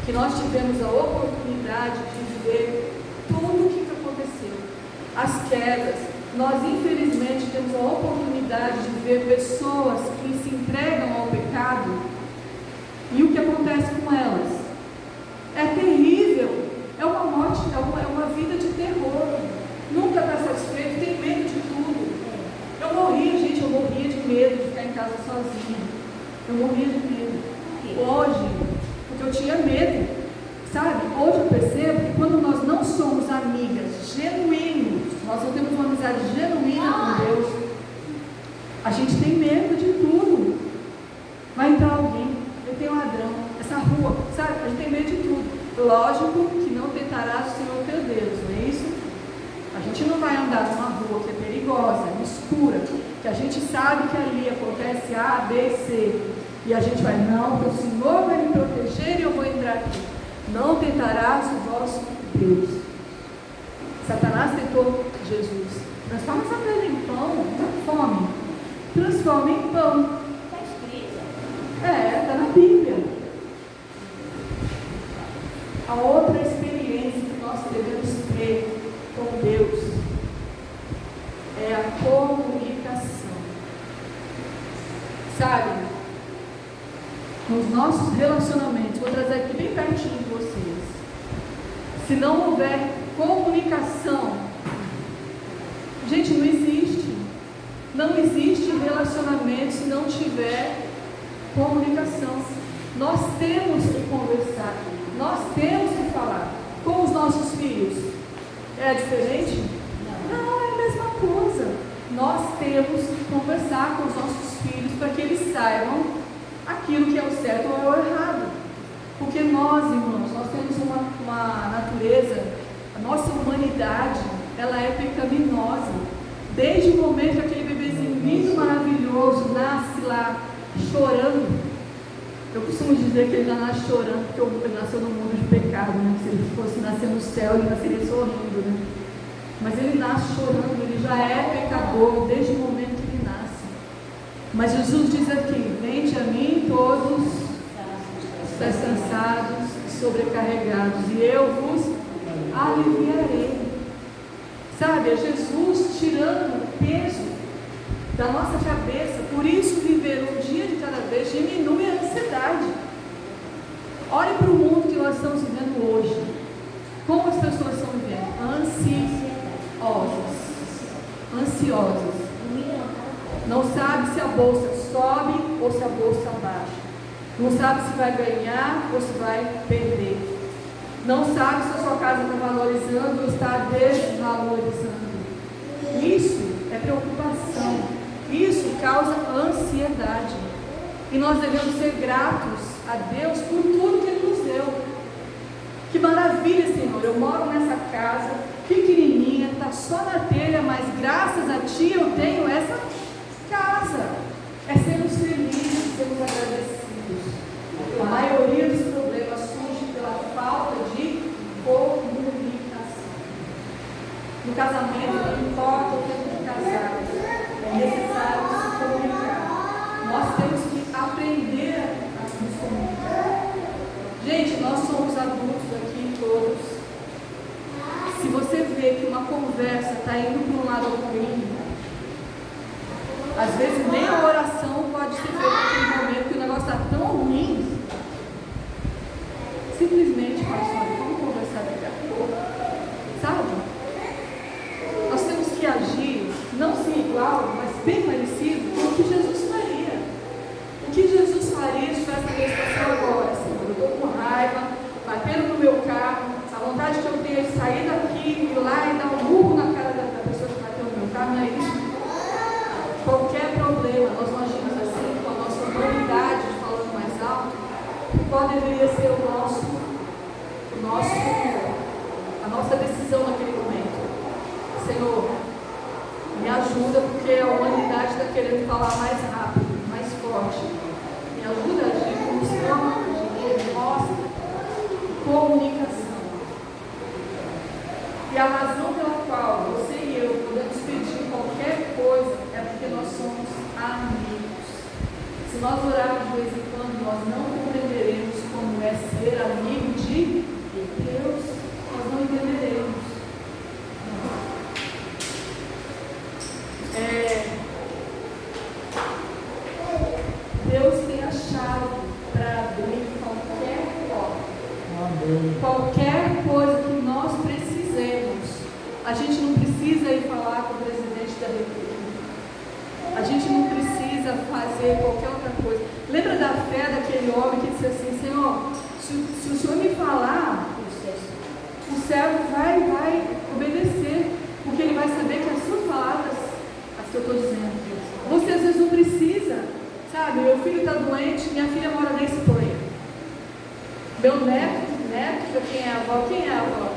que nós tivemos a oportunidade de ver tudo o que aconteceu, as quedas. Nós infelizmente temos a oportunidade de ver pessoas que se entregam ao pecado e o que acontece com elas é terrível, é uma morte, é uma vida de terror, nunca está satisfeito, tem medo de tudo. Eu morria de medo de ficar em casa sozinha, eu morria de medo. Hoje, porque eu tinha medo, sabe? Hoje eu percebo que quando nós não somos amigas genuínas, nós não temos uma amizade genuína com Deus, a gente tem medo de tudo. Vai entrar alguém, eu tenho um ladrão, essa rua, sabe? A gente tem medo de tudo. Lógico que não tentarás o Senhor teu Deus, não é isso? A gente não vai andar numa rua que é perigosa, escura, que a gente sabe que ali acontece A, B, C, e a gente vai, não, porque o Senhor vai me proteger e eu vou entrar aqui. Não tentarás o vosso Deus. Satanás tentou Jesus. Transforma essa pedra em pão, fome. Transforma em pão. Está escrito. Está na Bíblia. A outra experiência que nós devemos ter com Deus é a comunicação. Sabe? Nos nossos relacionamentos, vou trazer aqui bem pertinho de vocês. Se não houver comunicação, gente, não existe. Não existe relacionamento se não tiver comunicação. Nós temos que conversar, nós temos que falar com os nossos filhos. É diferente? Não, é a mesma coisa. Nós temos que conversar com os nossos filhos para que eles saibam aquilo que é o certo ou é o errado. Porque nós, irmãos, nós temos uma natureza, a nossa humanidade, ela é pecaminosa. Desde o momento que aquele bebezinho lindo, maravilhoso, nasce lá chorando. Eu costumo dizer que ele já nasce chorando, porque ele nasceu no mundo de pecado, né? Se ele fosse nascer no céu, ele nasceria sorrindo, né? Mas ele nasce chorando, ele já é pecador desde o momento que ele nasce. Mas Jesus diz aqui: vinde a mim todos estáis cansados e sobrecarregados, e eu vos aliviarei. Sabe, é Jesus tirando o peso da nossa cabeça. Por isso, viver um dia de cada vez diminui a ansiedade. Olhe para o mundo que nós estamos vivendo hoje. Como as pessoas estão vivendo? Ansiosas. Não sabe se a bolsa sobe ou se a bolsa baixa. Não sabe se vai ganhar ou se vai perder. Não sabe se a sua casa está valorizando ou está desvalorizando. Isso é preocupação. Isso causa ansiedade. E nós devemos ser gratos a Deus por tudo que Ele nos deu. Que maravilha, Senhor. Eu moro nessa casa pequenininha, está só na telha, mas graças a Ti eu tenho essa casa. É sermos felizes, sermos agradecidos. A maioria dos problemas surge pela falta de comunicação. No casamento, não importa o tempo de casado, é necessário se comunicar. Nós temos que aprender a nos comunicar. Gente, nós somos adultos aqui todos. Se você vê que uma conversa está indo para um lado ruim, às vezes nem a oração pode ser feita naquele momento que o negócio está tão ruim. Simplesmente fala: vamos conversar daqui a pouco. Sabe? Nós temos que agir, não ser igual, mas bem parecido com o que Jesus faria. O que Jesus faria se tivesse a situação agora? Senhor, eu estou com raiva, batendo no meu carro, a vontade que eu tenho é de sair daqui, ir lá e dar um murro na cara da pessoa que bateu no meu carro, não é isso? Qualquer problema, nós não agimos assim, com a nossa humanidade, falando mais alto. Qual deveria ser a nossa decisão naquele momento? Senhor, me ajuda, porque a humanidade está querendo falar mais rápido, mais forte. Me ajuda a agir como o Senhor me mostra. Comunicação. E a razão pela qual você e eu podemos pedir qualquer coisa é porque nós somos amigos. Se nós orarmos de vez em quando, nós não compreenderemos como é ser amigo de Deus. Nós não entenderemos. Deus tem a chave para abrir qualquer porta. Amém. Qualquer coisa que nós precisemos. A gente não precisa ir falar com o presidente da República. A gente não precisa fazer qualquer outra coisa. Lembra da fé daquele homem que disse assim: Senhor, se o Senhor me falar, o servo vai obedecer, porque ele vai saber que as suas palavras, as que eu estou dizendo, você às vezes não precisa, sabe? Meu filho está doente, minha filha mora na Espanha. Meu neto, quem é a avó? Quem é a avó?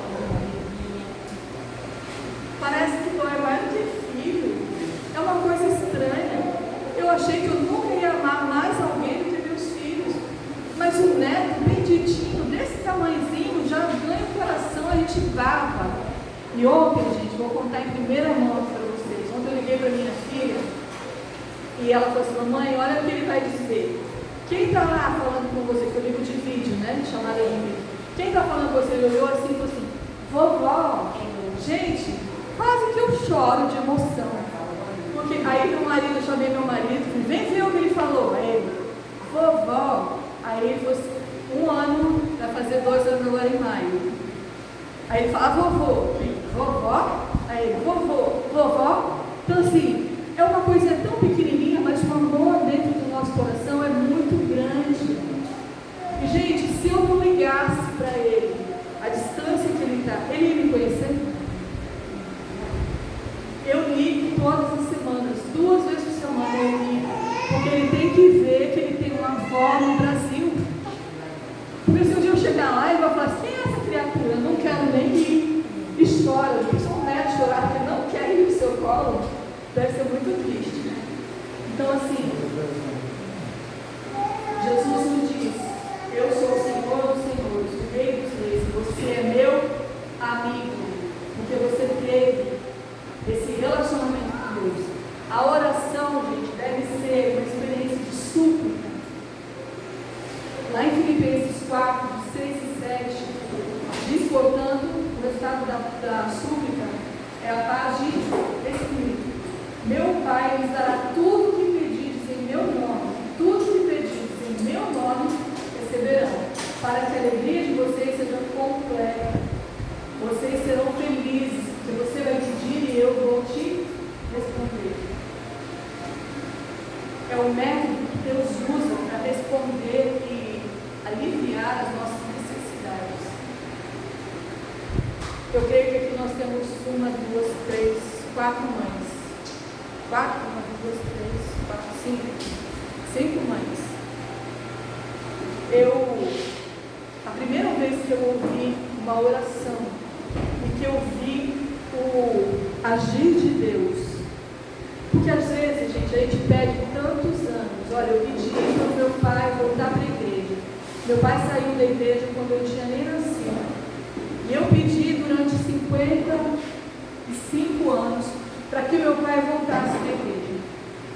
Parece que dói mais do que filho. É uma coisa estranha. Eu achei que eu nunca ia amar mais alguém do que meus filhos. Mas o neto, benditinho, desse tamanhozinho, já ganha o coração, a gente baba. E ontem, gente, vou contar em primeira mão para vocês. Ontem eu liguei para minha filha e ela falou assim: mamãe, olha o que ele vai dizer. Quem está lá falando com você, que eu ligo de vídeo, né? Chamada de vídeo. Quem está falando com você? Ele olhou assim e falou assim: vovó, gente, quase que eu choro de emoção. Porque aí meu marido, eu chamei meu marido, falei: vem ver o que ele falou. Aí ele: vovó. Aí ele falou assim: 1 ano, vai fazer 2 anos agora em maio. Aí ele fala: vovô. Vovó? Aí ele: vovó. Então assim, é uma coisa tão pequenininha, mas o amor dentro do nosso coração é muito grande. E gente, se eu não ligasse para ele, a distância que ele está, ele ia me conhecer? Eu ligo todas as semanas, 2 vezes por semana eu ligo, porque ele tem que ver que ele tem uma avó no Brasil. Porque se um dia eu chegar lá, ele vai falar assim: quem é essa criatura? Eu não quero nem ir. E chora, eu sou um neto chorar porque não quer ir no seu colo. Deve ser muito triste, né? Então assim, Jesus nos diz: eu sou o Senhor dos senhores, o Rei dos reis, e você é meu amigo, porque você teve esse relacionamento com Deus. A oração, gente, deve ser uma experiência de súplica. Lá em Filipenses 4, 6 e 7, diz, portanto, o resultado da súplica é a paz de espírito. Meu Pai lhes dará tudo o que pedirdes em meu nome, tudo o que pedirdes em meu nome receberão, para que a alegria de vocês seja completa. Vocês serão felizes, porque você vai pedir e eu vou te responder. É o método que Deus usa para responder e aliviar as nossas necessidades. Eu creio que aqui nós temos 1, 2, 3, 4 mães. 4, 1, 2, 3, 4, 5. 5 mães. A primeira vez que eu ouvi uma oração e que eu vi o agir de Deus, porque às vezes, gente, a gente pede tantos anos. Olha, eu pedi para o meu pai voltar para a igreja. Meu pai saiu da igreja quando eu tinha nem nascido. E eu pedi durante 55 anos para que meu pai voltasse para a igreja.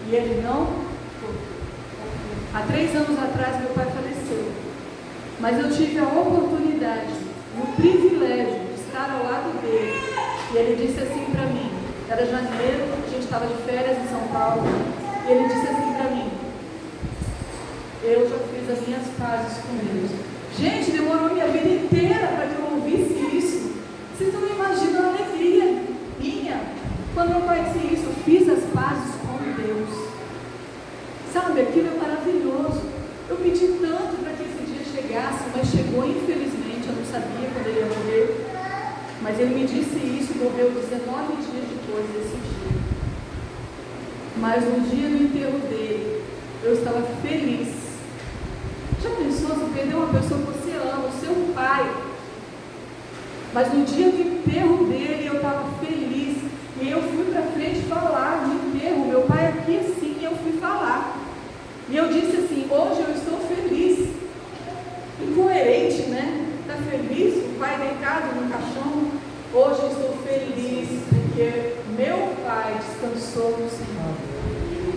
E ele não voltou. Há 3 anos atrás, meu pai faleceu. Mas eu tive a oportunidade, o privilégio de estar ao lado dele. E ele disse assim para mim, era janeiro, a gente estava de férias em São Paulo, e ele disse assim para mim: eu já fiz as minhas pazes com Deus. Gente, demorou minha vida inteira para que eu ouvisse isso. Vocês não imaginam a alegria minha quando meu pai disse isso: eu fiz as pazes com Deus. Sabe, aquilo é maravilhoso. Eu pedi tanto para que esse dia chegasse, mas chegou infelizmente. Eu não sabia quando ele ia morrer, mas ele me disse isso e morreu 19 dias depois desse dia. Mas no dia do enterro dele, eu estava feliz. Já pensou se perder uma pessoa que você ama, o seu pai? Mas no dia do enterro dele, eu estava feliz. E eu fui para frente falar no enterro. Meu pai aqui assim, eu fui falar. E eu disse assim: hoje eu estou feliz. Incoerente, né? Está feliz? O pai deitado no caixão. Hoje eu estou feliz porque meu pai descansou no Senhor.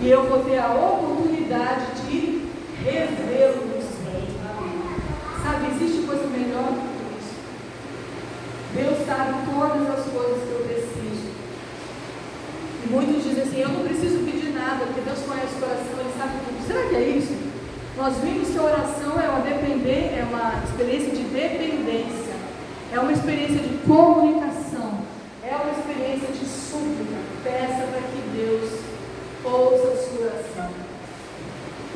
E eu vou ter a oportunidade de revê-lo no Espírito. Sabe, existe coisa melhor do que isso. Deus sabe todas as coisas que eu preciso. E muitos dizem assim, eu não preciso pedir nada, porque Deus conhece o coração, Ele sabe tudo. Será que é isso? Nós vimos que a oração é uma experiência de dependência, é uma experiência de comunicação, é uma experiência de súplica. Peça para que Deus ouça a sua oração.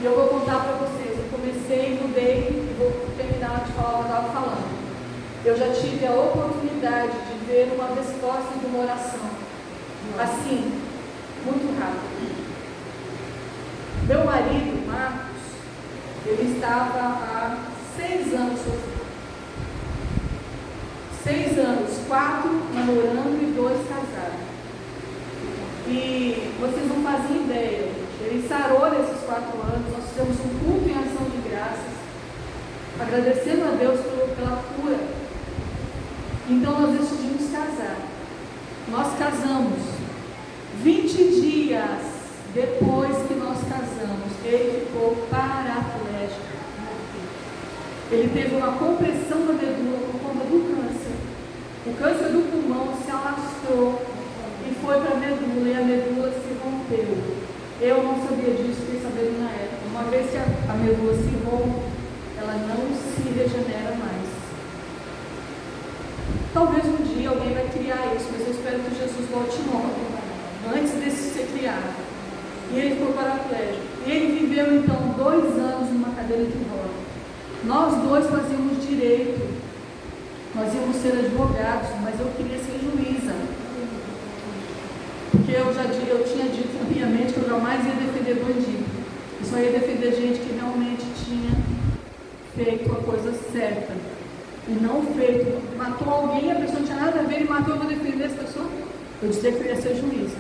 E eu vou contar para vocês, eu comecei, mudei e vou terminar de falar o que eu estava falando. Eu já tive a oportunidade de ver uma resposta de uma oração, assim, muito rápido. Meu marido, Marcos, ele estava há 6 anos sofrendo. 6 anos, 4 namorando e 2 casados. E vocês não fazem ideia, ele sarou nesses 4 anos, nós fizemos um culto em ação de graças, agradecendo a Deus pela cura. Então nós decidimos casar. Nós casamos. 20 dias depois que nós casamos, ele ficou paraplégico. Ele teve uma compressão da medula por conta do câncer. O câncer do pulmão se alastrou e foi para a medula, e a medula se rompeu. Eu não sabia disso, fiquei sabendo na época. Uma vez que a medula se rompe, ela não se regenera mais. Talvez um dia alguém vai criar isso, mas eu espero que Jesus volte logo, antes desse ser criado. E ele ficou paraplégico. E ele viveu então 2 anos numa cadeira de rodas. Nós 2 fazíamos direito, nós íamos ser advogados, mas eu queria ser juíza. Porque eu tinha dito na minha mente que eu jamais ia defender bandido. Eu só ia defender gente que realmente tinha feito a coisa certa. E não feito, matou alguém, a pessoa não tinha nada a ver, ele matou, eu vou defender essa pessoa? Eu dizia que eu ia ser juíza.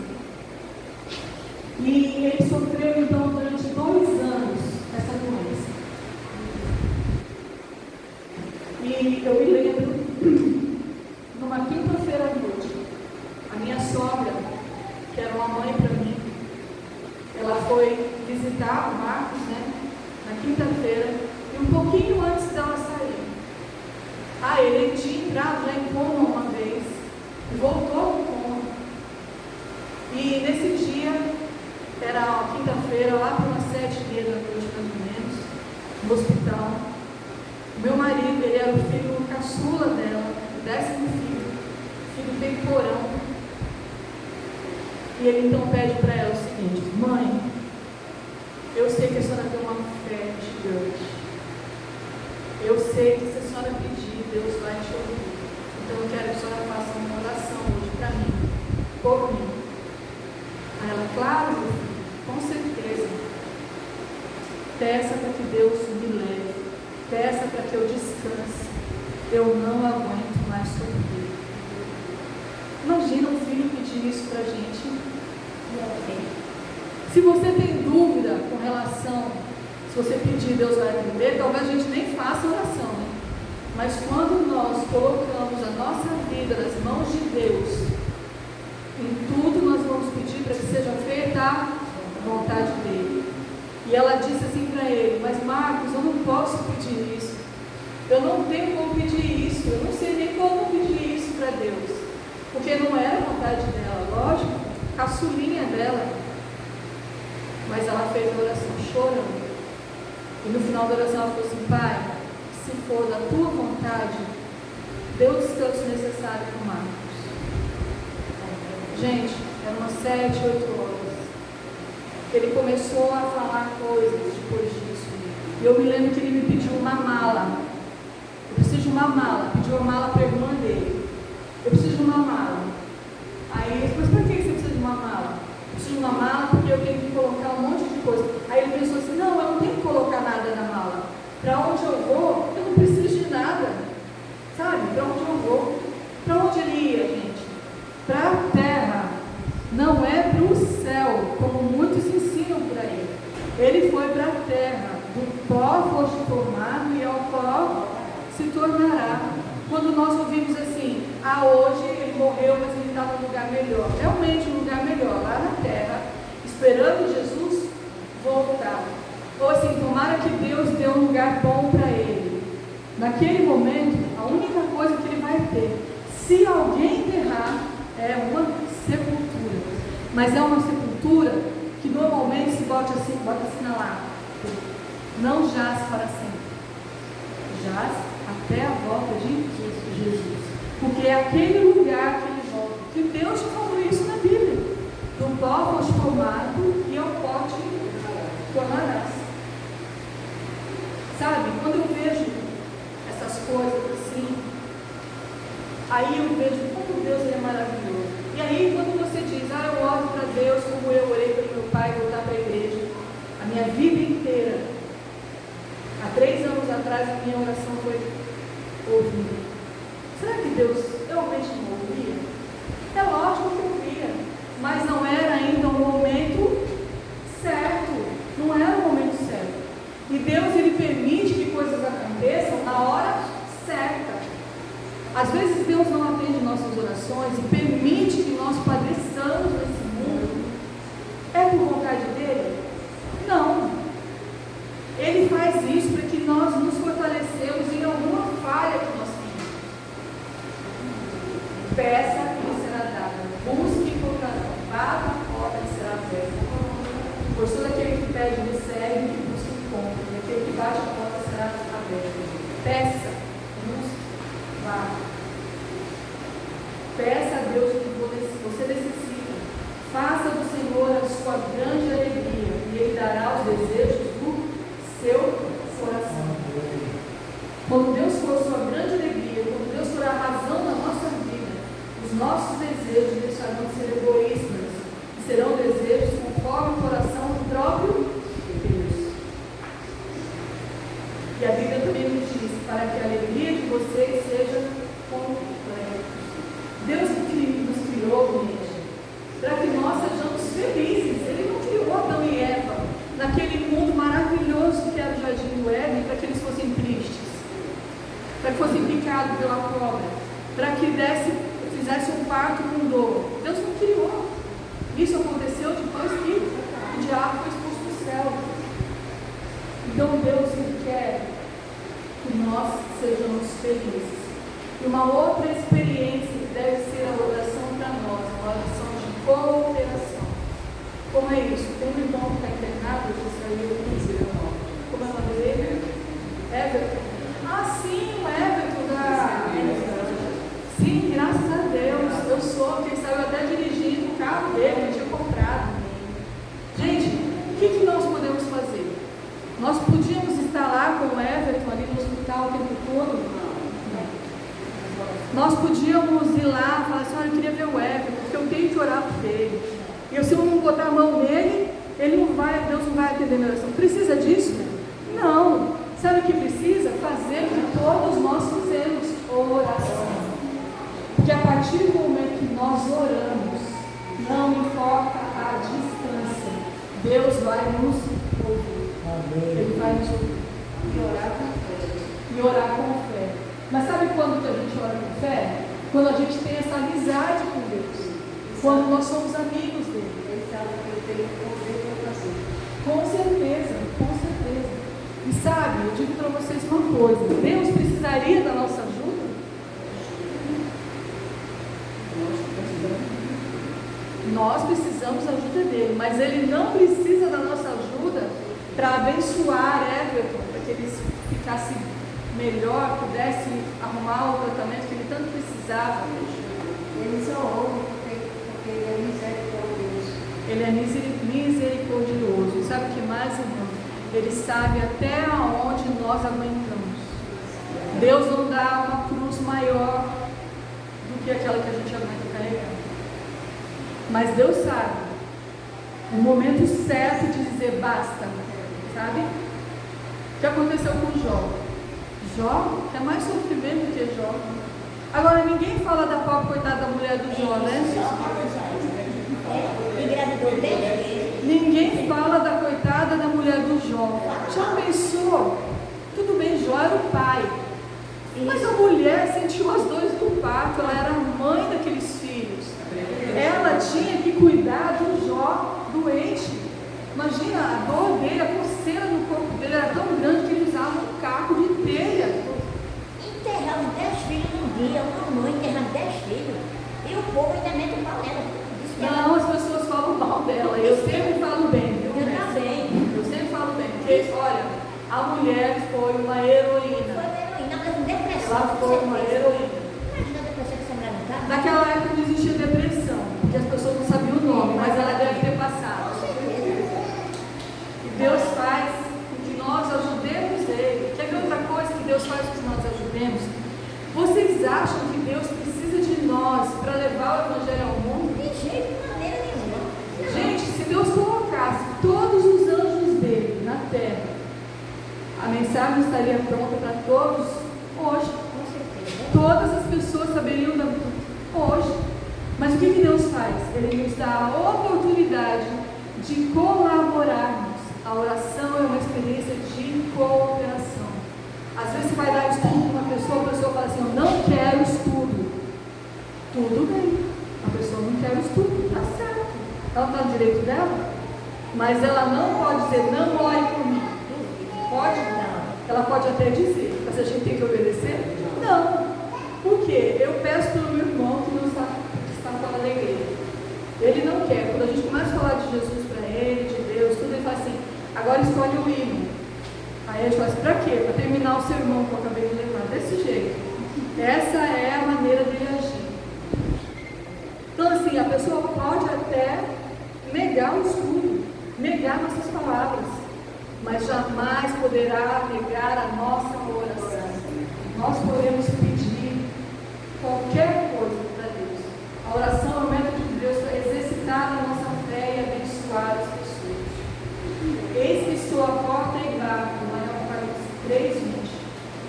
E ele sofreu então durante 2 anos essa doença. E eu me lembro, numa quinta-feira à noite, a minha sogra, que era uma mãe para mim, ela foi visitar o Marcos, né, na quinta-feira, e um pouquinho antes dela sair. Ele tinha entrado já em coma uma vez, e voltou ao coma. E nesse dia, era a quinta-feira, lá por umas 7h30 da noite, mais ou menos, no hospital. Meu marido, ele era o filho caçula dela, o 10º filho temporão. E ele então pede para ela o seguinte: mãe, eu sei que a senhora tem uma fé gigante. Eu sei que se a senhora pedir, Deus vai te ouvir. Então eu quero que a senhora faça uma oração hoje para mim, por mim. Aí ela, claro, meu filho, com certeza. Peça para que Deus me leve. Peça para que eu descanse. Eu não aguento mais sofrer. Imagina um filho pedir isso para a gente. Se você tem dúvida com relação, se você pedir, Deus vai atender, talvez a gente nem faça oração, né? Mas quando nós colocamos a nossa vida nas mãos de Deus, em tudo nós vamos pedir para que seja feita a vontade dele. E ela disse assim para ele: mas Marcos, eu não posso pedir isso, eu não tenho como pedir isso, eu não sei nem como pedir isso para Deus, porque não era a vontade dela, lógico, caçulinha dela. Mas ela fez a oração chorando. E no final da oração ela falou assim: pai, se for da tua vontade, dê o descanso necessário para o Marcos. Gente, eram umas 7, 8 horas. Ele começou a falar coisas depois disso. E eu me lembro que ele me pediu uma mala. Eu preciso de uma mala. Pediu uma mala para a irmã dele. Eu preciso de uma mala. Aí ele disse: mas para que você precisa de uma mala? Eu preciso de uma mala porque eu tenho que colocar um monte de coisa. Aí ele pensou assim: não, eu não tenho que colocar nada na mala. Para onde eu vou, eu não preciso de nada. Sabe? Para onde eu vou? Para onde ele ia, gente? Para a terra. Não é para o céu, como muitos ensinam por aí. Ele foi para a terra. Do pó foste formado e ao pó se tornará. Quando nós ouvimos assim: hoje ele morreu, mas ele estava num lugar melhor. Realmente um lugar melhor, lá na terra, esperando Jesus voltar. Ou assim, tomara que Naquele momento, a única coisa que ele vai ter, se alguém enterrar, é uma sepultura. Mas é uma sepultura que normalmente se bota assim na lata. Não jaz para sempre. Jaz até a volta de Jesus. Porque é aquele lugar que ele volta. Que Deus já falou isso na Bíblia. Do pó foste formado e ao pó te tornarás. Sabe, quando eu vejo essas coisas assim, aí eu vejo como Deus é maravilhoso. E aí quando você diz, eu oro para Deus como eu orei para meu pai voltar para a igreja, a minha vida inteira, há 3 anos atrás a minha oração foi ouvida. Será que Deus realmente não ouvia? É lógico que ouvia, mas não era ainda o momento certo, não era o momento certo. E Deus, ele permite que coisas aconteçam na hora certa. Às vezes Deus não atende nossas orações e permite que nós padeçamos nesse mundo. É por vontade dele? Não. Ele faz isso para que nós nos fortalecemos em alguma falha que nós temos. Peça e será dada. Busque e encontrarão. Bata a porta e será aberta. Pois todo aquele que pede recebe, que busca encontra. E aquele que bate a porta será aberta. Peça, busque, bata. Peça a Deus o que você necessita. Faça do Senhor a sua grande alegria e Ele dará os desejos do seu coração. Quando Deus for sua grande alegria, quando Deus for a razão da nossa vida, os nossos desejos deixarão de ser egoístas e serão desejos conforme o coração do próprio Deus. E a Bíblia também nos diz, para que a alegria de vocês seja completa. Deus nos criou, gente, para que nós sejamos felizes. Ele não criou Adão e Eva naquele mundo maravilhoso que era o jardim do Éden, para que eles fossem tristes, para que fossem picados pela cobra, para que fizesse um parto com dor. Deus não criou. Isso aconteceu depois que o diabo foi expulso do céu. Então Deus quer que nós sejamos felizes. E uma outra experiência que deve ser a oração para nós, uma oração de cooperação. Como é isso? Tem um irmão que está internado, eu saiu como é o nome dele? Everton. Sim, o Everton Sim, graças a Deus. Eu sou quem saiu até dirigindo o carro dele, eu tinha comprado. Gente, o que nós podemos fazer? Nós podíamos estar lá com o Everton ali no hospital o tempo todo? Nós podíamos ir lá e falar assim, olha, eu queria ver o Everton, porque eu tenho que orar por ele. E se eu não botar a mão nele, Deus não vai atender a minha oração. Precisa disso? Não. Sabe o que precisa? Fazer o que todos nós fizemos, oração. Porque a partir do momento que nós oramos, não importa a distância, Deus vai nos ouvir. Ele vai nos ouvir. E orar com fé. E orar com fé. Mas sabe quando que a gente ora com fé? Quando a gente tem essa amizade com Deus. Quando nós somos amigos dele. Ele sabe que ele tem poder para fazer. Com certeza, com certeza. E sabe, eu digo para vocês uma coisa. Deus precisaria da nossa ajuda? Nós precisamos da ajuda dele. Mas ele não precisa da nossa ajuda para abençoar Everton, para que ele ficasse melhor, pudesse arrumar o tratamento que ele tanto precisava. Ele só ouve porque ele é misericordioso. Ele é misericordioso. E sabe o que mais, irmão? Ele sabe até onde nós aguentamos. Deus não dá uma cruz maior do que aquela que a gente aguenta carregar. Mas Deus sabe o momento certo de dizer basta. Sabe? O que aconteceu com Jó? Jó é mais sofrimento do que Jó. Agora ninguém fala da pobre coitada da mulher do Jó, né? Ninguém fala da coitada da mulher do Jó. Já pensou? Tudo bem, Jó era o pai, mas a mulher sentiu as dores do parto. Ela era a mãe daqueles filhos. Ela tinha que cuidar do Jó doente. Imagina, a dor dele, a coceira no corpo dele era tão grande que ele usava um caco de telha enterrar uns 10 filhos num dia, uma mãe enterrando 10 filhos, e o povo ainda mete o pau nela. Diz que Não, as pessoas falam mal dela. Eu sempre falo bem, viu? Eu também. Eu sempre falo bem. Porque, olha, a mulher foi uma heroína. Foi uma heroína, mas com depressão. Ela foi uma heroína. Imagina a depressão que essa mulher não tá. Naquela época não existia depressão, porque as pessoas não sabiam o nome, mas ela deve ter passado. Com certeza. E Deus faz com que nós ajudemos Ele. Quer ver outra coisa que Deus faz com que nós ajudemos? Vocês acham que Deus precisa de nós para levar o Evangelho ao mundo? De jeito, de maneira nenhuma. Gente, se Deus colocasse todos os anjos dele na terra, a mensagem estaria pronta para todos hoje. Com certeza. Todas as pessoas saberiam da hoje. Mas o que Deus faz? Ele nos dá a oportunidade de colaborarmos. A oração é uma experiência de cooperação. Às vezes você vai dar estudo para uma pessoa, a pessoa fala assim, eu não quero estudo. Tudo bem, a pessoa não quer estudo, está certo. Ela está no direito dela, mas ela não pode dizer, não ore por mim. Pode? Não. Ela pode até dizer, mas a gente tem que obedecer? Não. Por quê? Eu peço pelo meu irmão que não está fora da igreja. Ele não quer. Quando a gente começa a falar de Jesus para ele, de Deus, tudo, ele fala assim, agora escolhe o hino. Aí a gente fala assim, para quê? Para terminar o sermão que eu acabei de levar. Desse jeito. Essa é a maneira dele agir. Então assim, a pessoa pode até negar o estudo, negar nossas palavras, mas jamais poderá negar a nossa oração. Nós podemos pedir qualquer coisa para Deus. A oração é o método de Deus para exercitar a nossa fé e abençoar as pessoas. Eis que estou à porta e bato, lá em Apocalipse 3:20.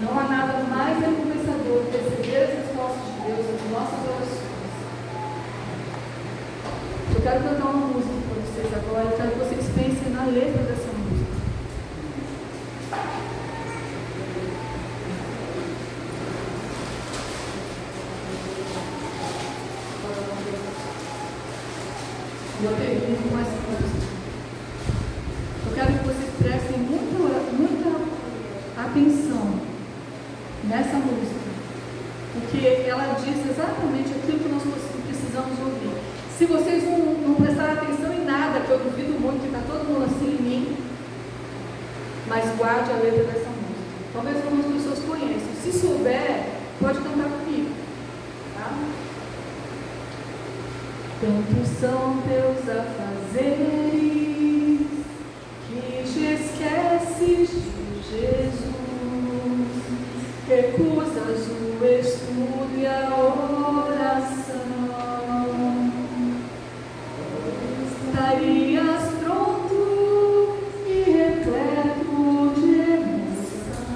Não há nada mais recompensador que receber as respostas de Deus às nossas orações. Eu quero cantar uma música para vocês agora, eu quero que vocês pensem na letra dessa música. Eu termino com essa música. Eu quero que vocês prestem muita atenção nessa música, porque ela diz exatamente aquilo que nós precisamos ouvir. Se vocês não prestarem atenção em nada, que eu duvido muito que está todo mundo assim em mim, mas guarde a letra dessa música. Talvez algumas pessoas conheçam. Se souber, pode cantar comigo. Tá? Tantos são teus afazeres que te esqueces de Jesus, recusas o estudo e a oração. Estarias pronto e repleto de emoção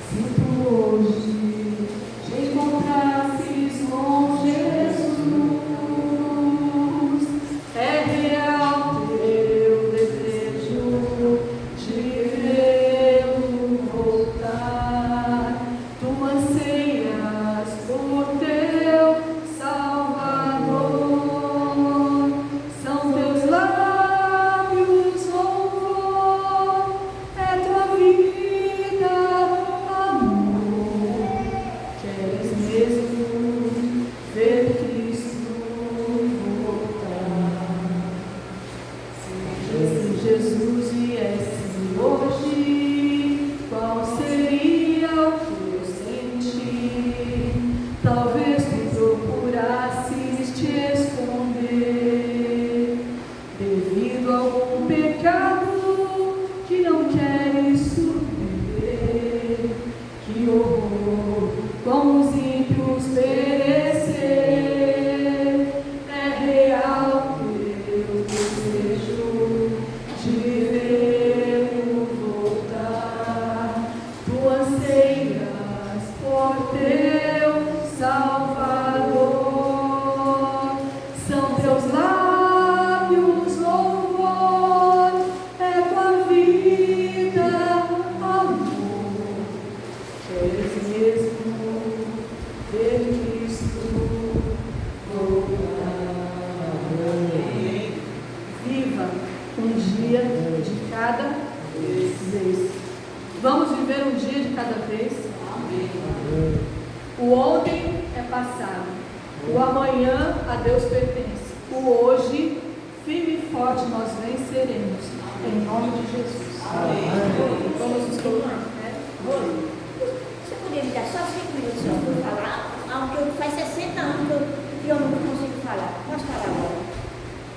se tu hoje te encontrasses com Jesus. É real teu desejo de vê-lo voltar. Tu anseias por teu Salvador. São teus lábios louvor, é tua vida amor. Queres mesmo ver Cristo voltar? Se Jesus viesse hoje, qual seria o que eu senti? Talvez tu procurasses te esconder devido a algum pecado que não queres submeter. Que horror, como os ímpios perecer. É real teu desejo de vê-lo voltar. Tu anseias por teu Salvador. São teus lábios louvor, é tua vida amor. Queres mesmo ver Cristo voltar? Viva um dia de cada vez. Vamos viver um dia de cada vez. O ontem é passado. O amanhã a Deus pertence. O hoje, firme e forte, nós venceremos. Em nome de Jesus. Amém. Vamos nos colocar, né? Você poderia me dar só 5 minutos para falar algo que faz 60 anos que eu não consigo falar. Posso falar agora?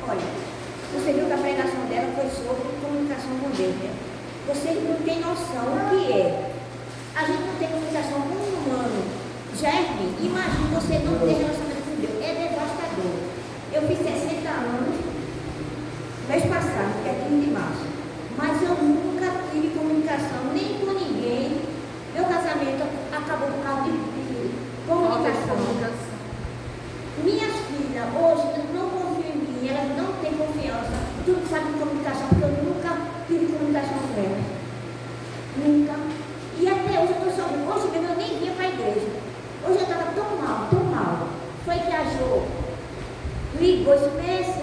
Olha, você viu que a pregação dela foi sobre comunicação com Deus, né? Você não tem noção o que é. A gente não tem comunicação com um humano. Já é ruim. Imagina você não ter relacionamento com Deus. É devastador. Eu fiz 60 anos, mês passado, que é 15 de março. Mas eu nunca tive comunicação, nem com ninguém. Meu casamento acabou por causa de comunicação. Minhas filhas hoje não confiam em mim, elas não têm confiança. Tudo sabe de comunicação, porque eu nunca tive comunicação com elas. Nunca. E até hoje eu estou sofrendo. Hoje mesmo eu nem vinha para a igreja. Hoje eu estava tão mal, tão mal. Foi que a Jo ligou e disse,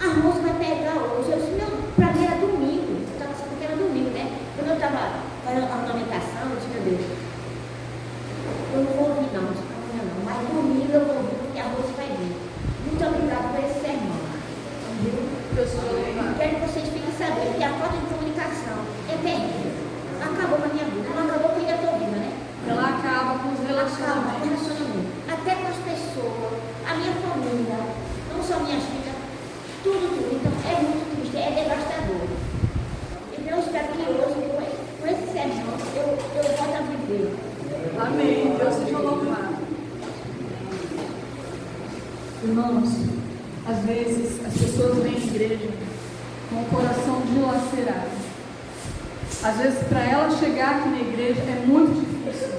a moça vai pegar hoje. Eu disse, meu, para mim era domingo. Eu estava sabendo que era domingo, né? Quando eu estava fazendo a ornamentação, eu disse, meu Deus, eu não vou ouvir não, amanhã não. Mas domingo eu vou ouvir, porque a moça vai vir. Muito obrigada por esse sermão. Quero que vocês fiquem sabendo que a falta de comunicação é terrível. Acabou com a minha vida. Não acabou porque eu estou viva, né? Ela acaba com os relacionamentos. Até com as pessoas, a minha família, não só minhas filhas, tudo. Então é muito triste, é devastador. Então eu espero que hoje, com esse sermão, eu volte a viver. Amém. Deus seja louvado. Irmãos, às vezes as pessoas vêm à igreja com o coração dilacerado. Às vezes, para ela chegar aqui na igreja é muito difícil,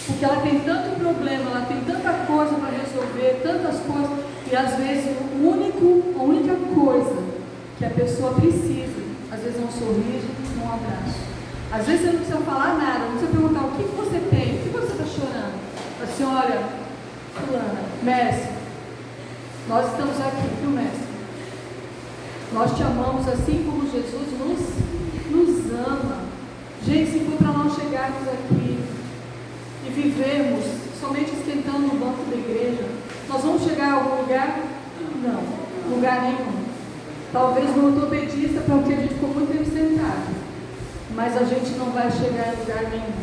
porque ela tem tanto problema, ela tem tanta coisa para resolver, tantas coisas, e às vezes a única coisa que a pessoa precisa, às vezes é um sorriso, um abraço. Às vezes você não precisa falar nada, não precisa perguntar o que você tem, o que você está chorando. Assim, olha, fulana, mestre, nós estamos aqui, viu, mestre? Nós te amamos assim como Jesus nos ama. Gente, se for para nós chegarmos aqui e vivermos somente esquentando no banco da igreja, nós vamos chegar a algum lugar? Não, lugar nenhum. Talvez no ortopedista, porque a gente ficou muito tempo sentado, mas a gente não vai chegar a lugar nenhum.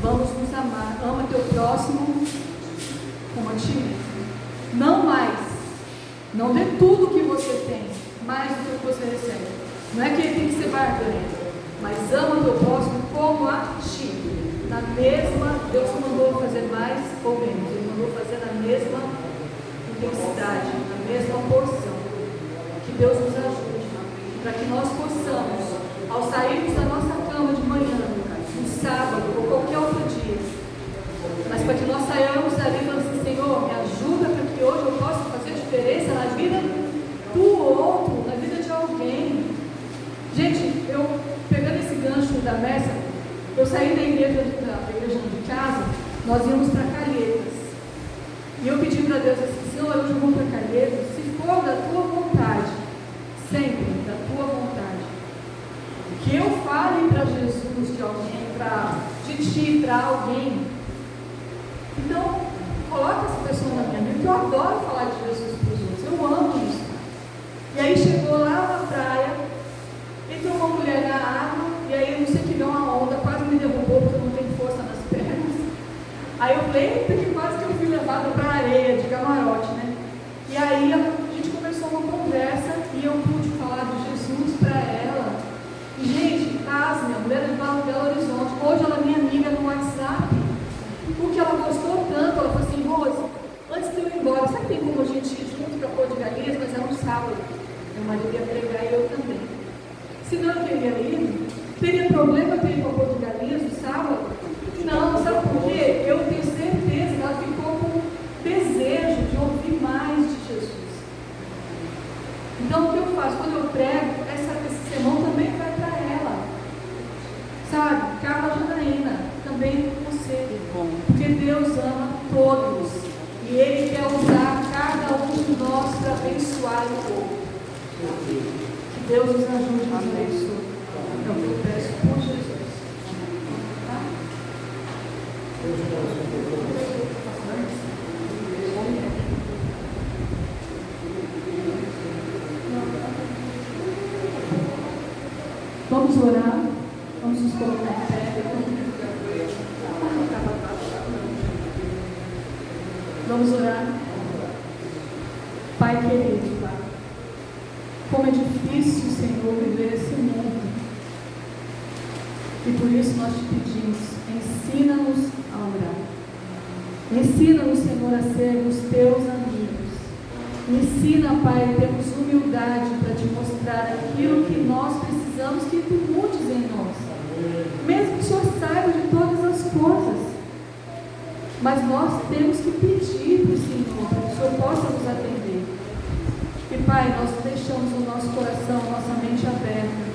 Vamos nos amar. Ama teu próximo como a ti mesmo. Não mais. Não dê tudo o que você tem, mais do que você recebe. Não é que ele tem que ser barganha, mas ama o teu próximo como a ti. Na mesma, Deus não mandou fazer mais ou menos, Ele mandou fazer na mesma intensidade, na mesma porção. Que Deus nos ajude, para que nós possamos, ao sairmos da nossa cama de manhã, no sábado ou qualquer outro dia, mas para que nós saiamos dali e falamos assim, Senhor, me ajuda para que hoje eu possa fazer diferença na vida do outro, na vida de alguém. Gente, eu pegando esse gancho da messa, eu saí da igreja de casa, nós íamos para Calheiros. E eu pedi para Deus assim, Senhor, hoje eu vou para Calheiros, se for da tua vontade, sempre da tua vontade, que eu fale para Jesus de alguém, de ti, para alguém. Então, coloca essa pessoa na minha vida, porque eu adoro falar de Jesus para os outros, eu amo isso. E aí chegou lá na praia, entrou uma mulher na água, e aí eu não sei que deu uma onda, quase me derrubou, porque eu não tenho força nas pernas. Aí eu falei, que quase que eu fui levada para a areia, de camarote, né? E aí a gente começou uma conversa, e eu pude falar de Jesus para ela. E gente, pasme, a mulher de Belo Horizonte, hoje ela é minha amiga no WhatsApp, porque ela gostou tanto, ela falou assim, Rose, antes de eu ir embora, sabe que tem como a gente ir junto para Pôr de Galinhas, mas era um sábado, meu marido ia pregar e eu também. Se não eu teria ido, teria problema ter ido para Pôr de Galinhas no sábado? Não, sabe por quê? Eu tenho certeza que ela ficou com desejo de ouvir mais de Jesus. Então o que eu faço? Quando eu prego, esse sermão também vai para ela. Sabe? Carla Janaína, também você. Porque Deus ama todos. E Ele quer usar cada um de nós para abençoar o povo. Que Deus nos ajude e nos abençoe. É o que eu peço por Jesus. Tá? Vamos orar, vamos nos colocar em pé. Vamos orar. Pai querido, Pai, como é difícil, Senhor, viver esse mundo. E por isso nós te pedimos, ensina-nos a orar. Ensina-nos, Senhor, a sermos teus amigos. Ensina, Pai, a termos humildade para te mostrar aquilo que nós precisamos que tu mudes em nós. Mesmo que o Senhor saiba de todas as coisas. Mas nós temos que pedir para o Senhor, para que o Senhor possa nos atender. E Pai, nós deixamos o nosso coração, a nossa mente aberta,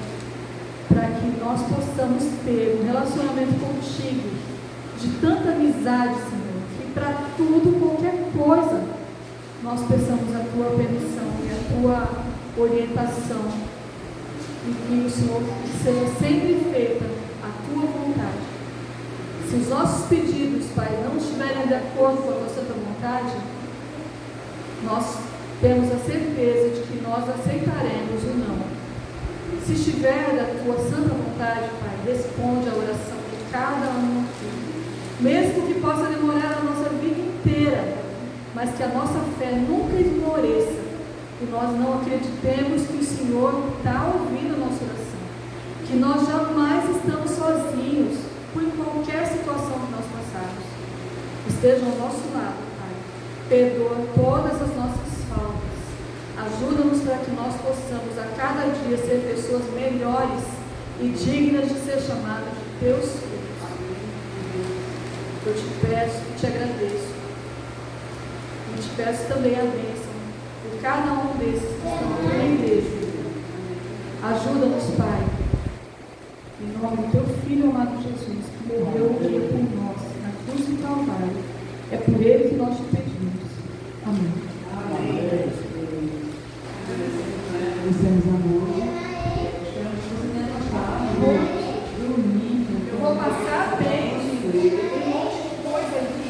para que nós possamos ter um relacionamento contigo, de tanta amizade, Senhor, que para tudo, qualquer coisa, nós peçamos a tua permissão e a tua orientação, e que o Senhor seja sempre feita a tua vontade. Se os nossos pedidos, Pai, não estiverem de acordo com a tua santa vontade, nós temos a certeza de que nós aceitaremos o não. Se estiver da tua santa vontade, Pai, responde a oração de cada um aqui. Mesmo que possa demorar a nossa vida inteira, mas que a nossa fé nunca esmoreça e nós não acreditemos que o Senhor está ouvindo a nossa oração. Que nós jamais estamos sozinhos por qualquer situação que nós passarmos. Esteja ao nosso lado, Pai. Perdoa todas as nossas faltas. Ajuda-nos para que nós possamos a cada dia ser pessoas melhores e dignas de ser chamadas de teus filhos. Eu te peço e te agradeço. E te peço também a bênção por cada um desses que estão aqui na igreja. Ajuda-nos, Pai, em nome do teu Filho amado Jesus, que morreu um dia por nós, na cruz do Calvário. É por ele que nós te pedimos. Amém. Amém. Iniciamos a noite. Esperamos que você tenha gostado. Dormindo. Eu vou passar bem. Tem um monte de coisa aqui.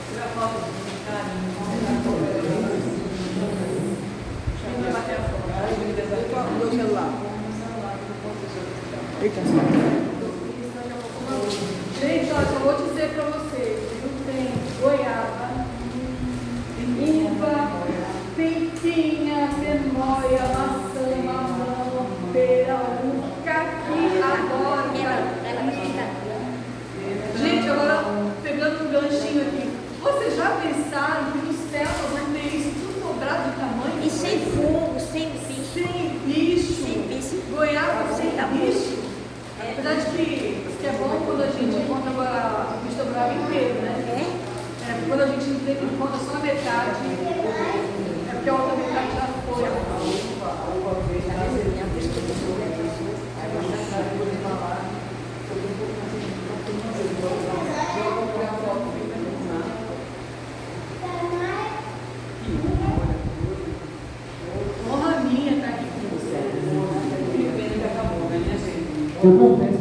Tira a foto do carinho. Vai bater a foto. Meu celular. Eita, gente, olha, eu vou dizer para vocês, viu? Tem goiaba, tem uva, tem pinha, fenóia, maçã, mamão, pera, caqui, adoro. Gente, agora pegando um ganchinho aqui, vocês já pensaram que no céu nós vamos ter isso tudo dobrado de tamanho? E sem fungo, sem bicho. Sem bicho. Sem bicho. Goiaba sem bicho. É. Apesar de que é bom quando a gente encontra agora o bicho do bravo inteiro, né? É, quando a gente encontra só a metade, é porque a outra metade já foi. Honra minha tá aqui com você. Eu confesso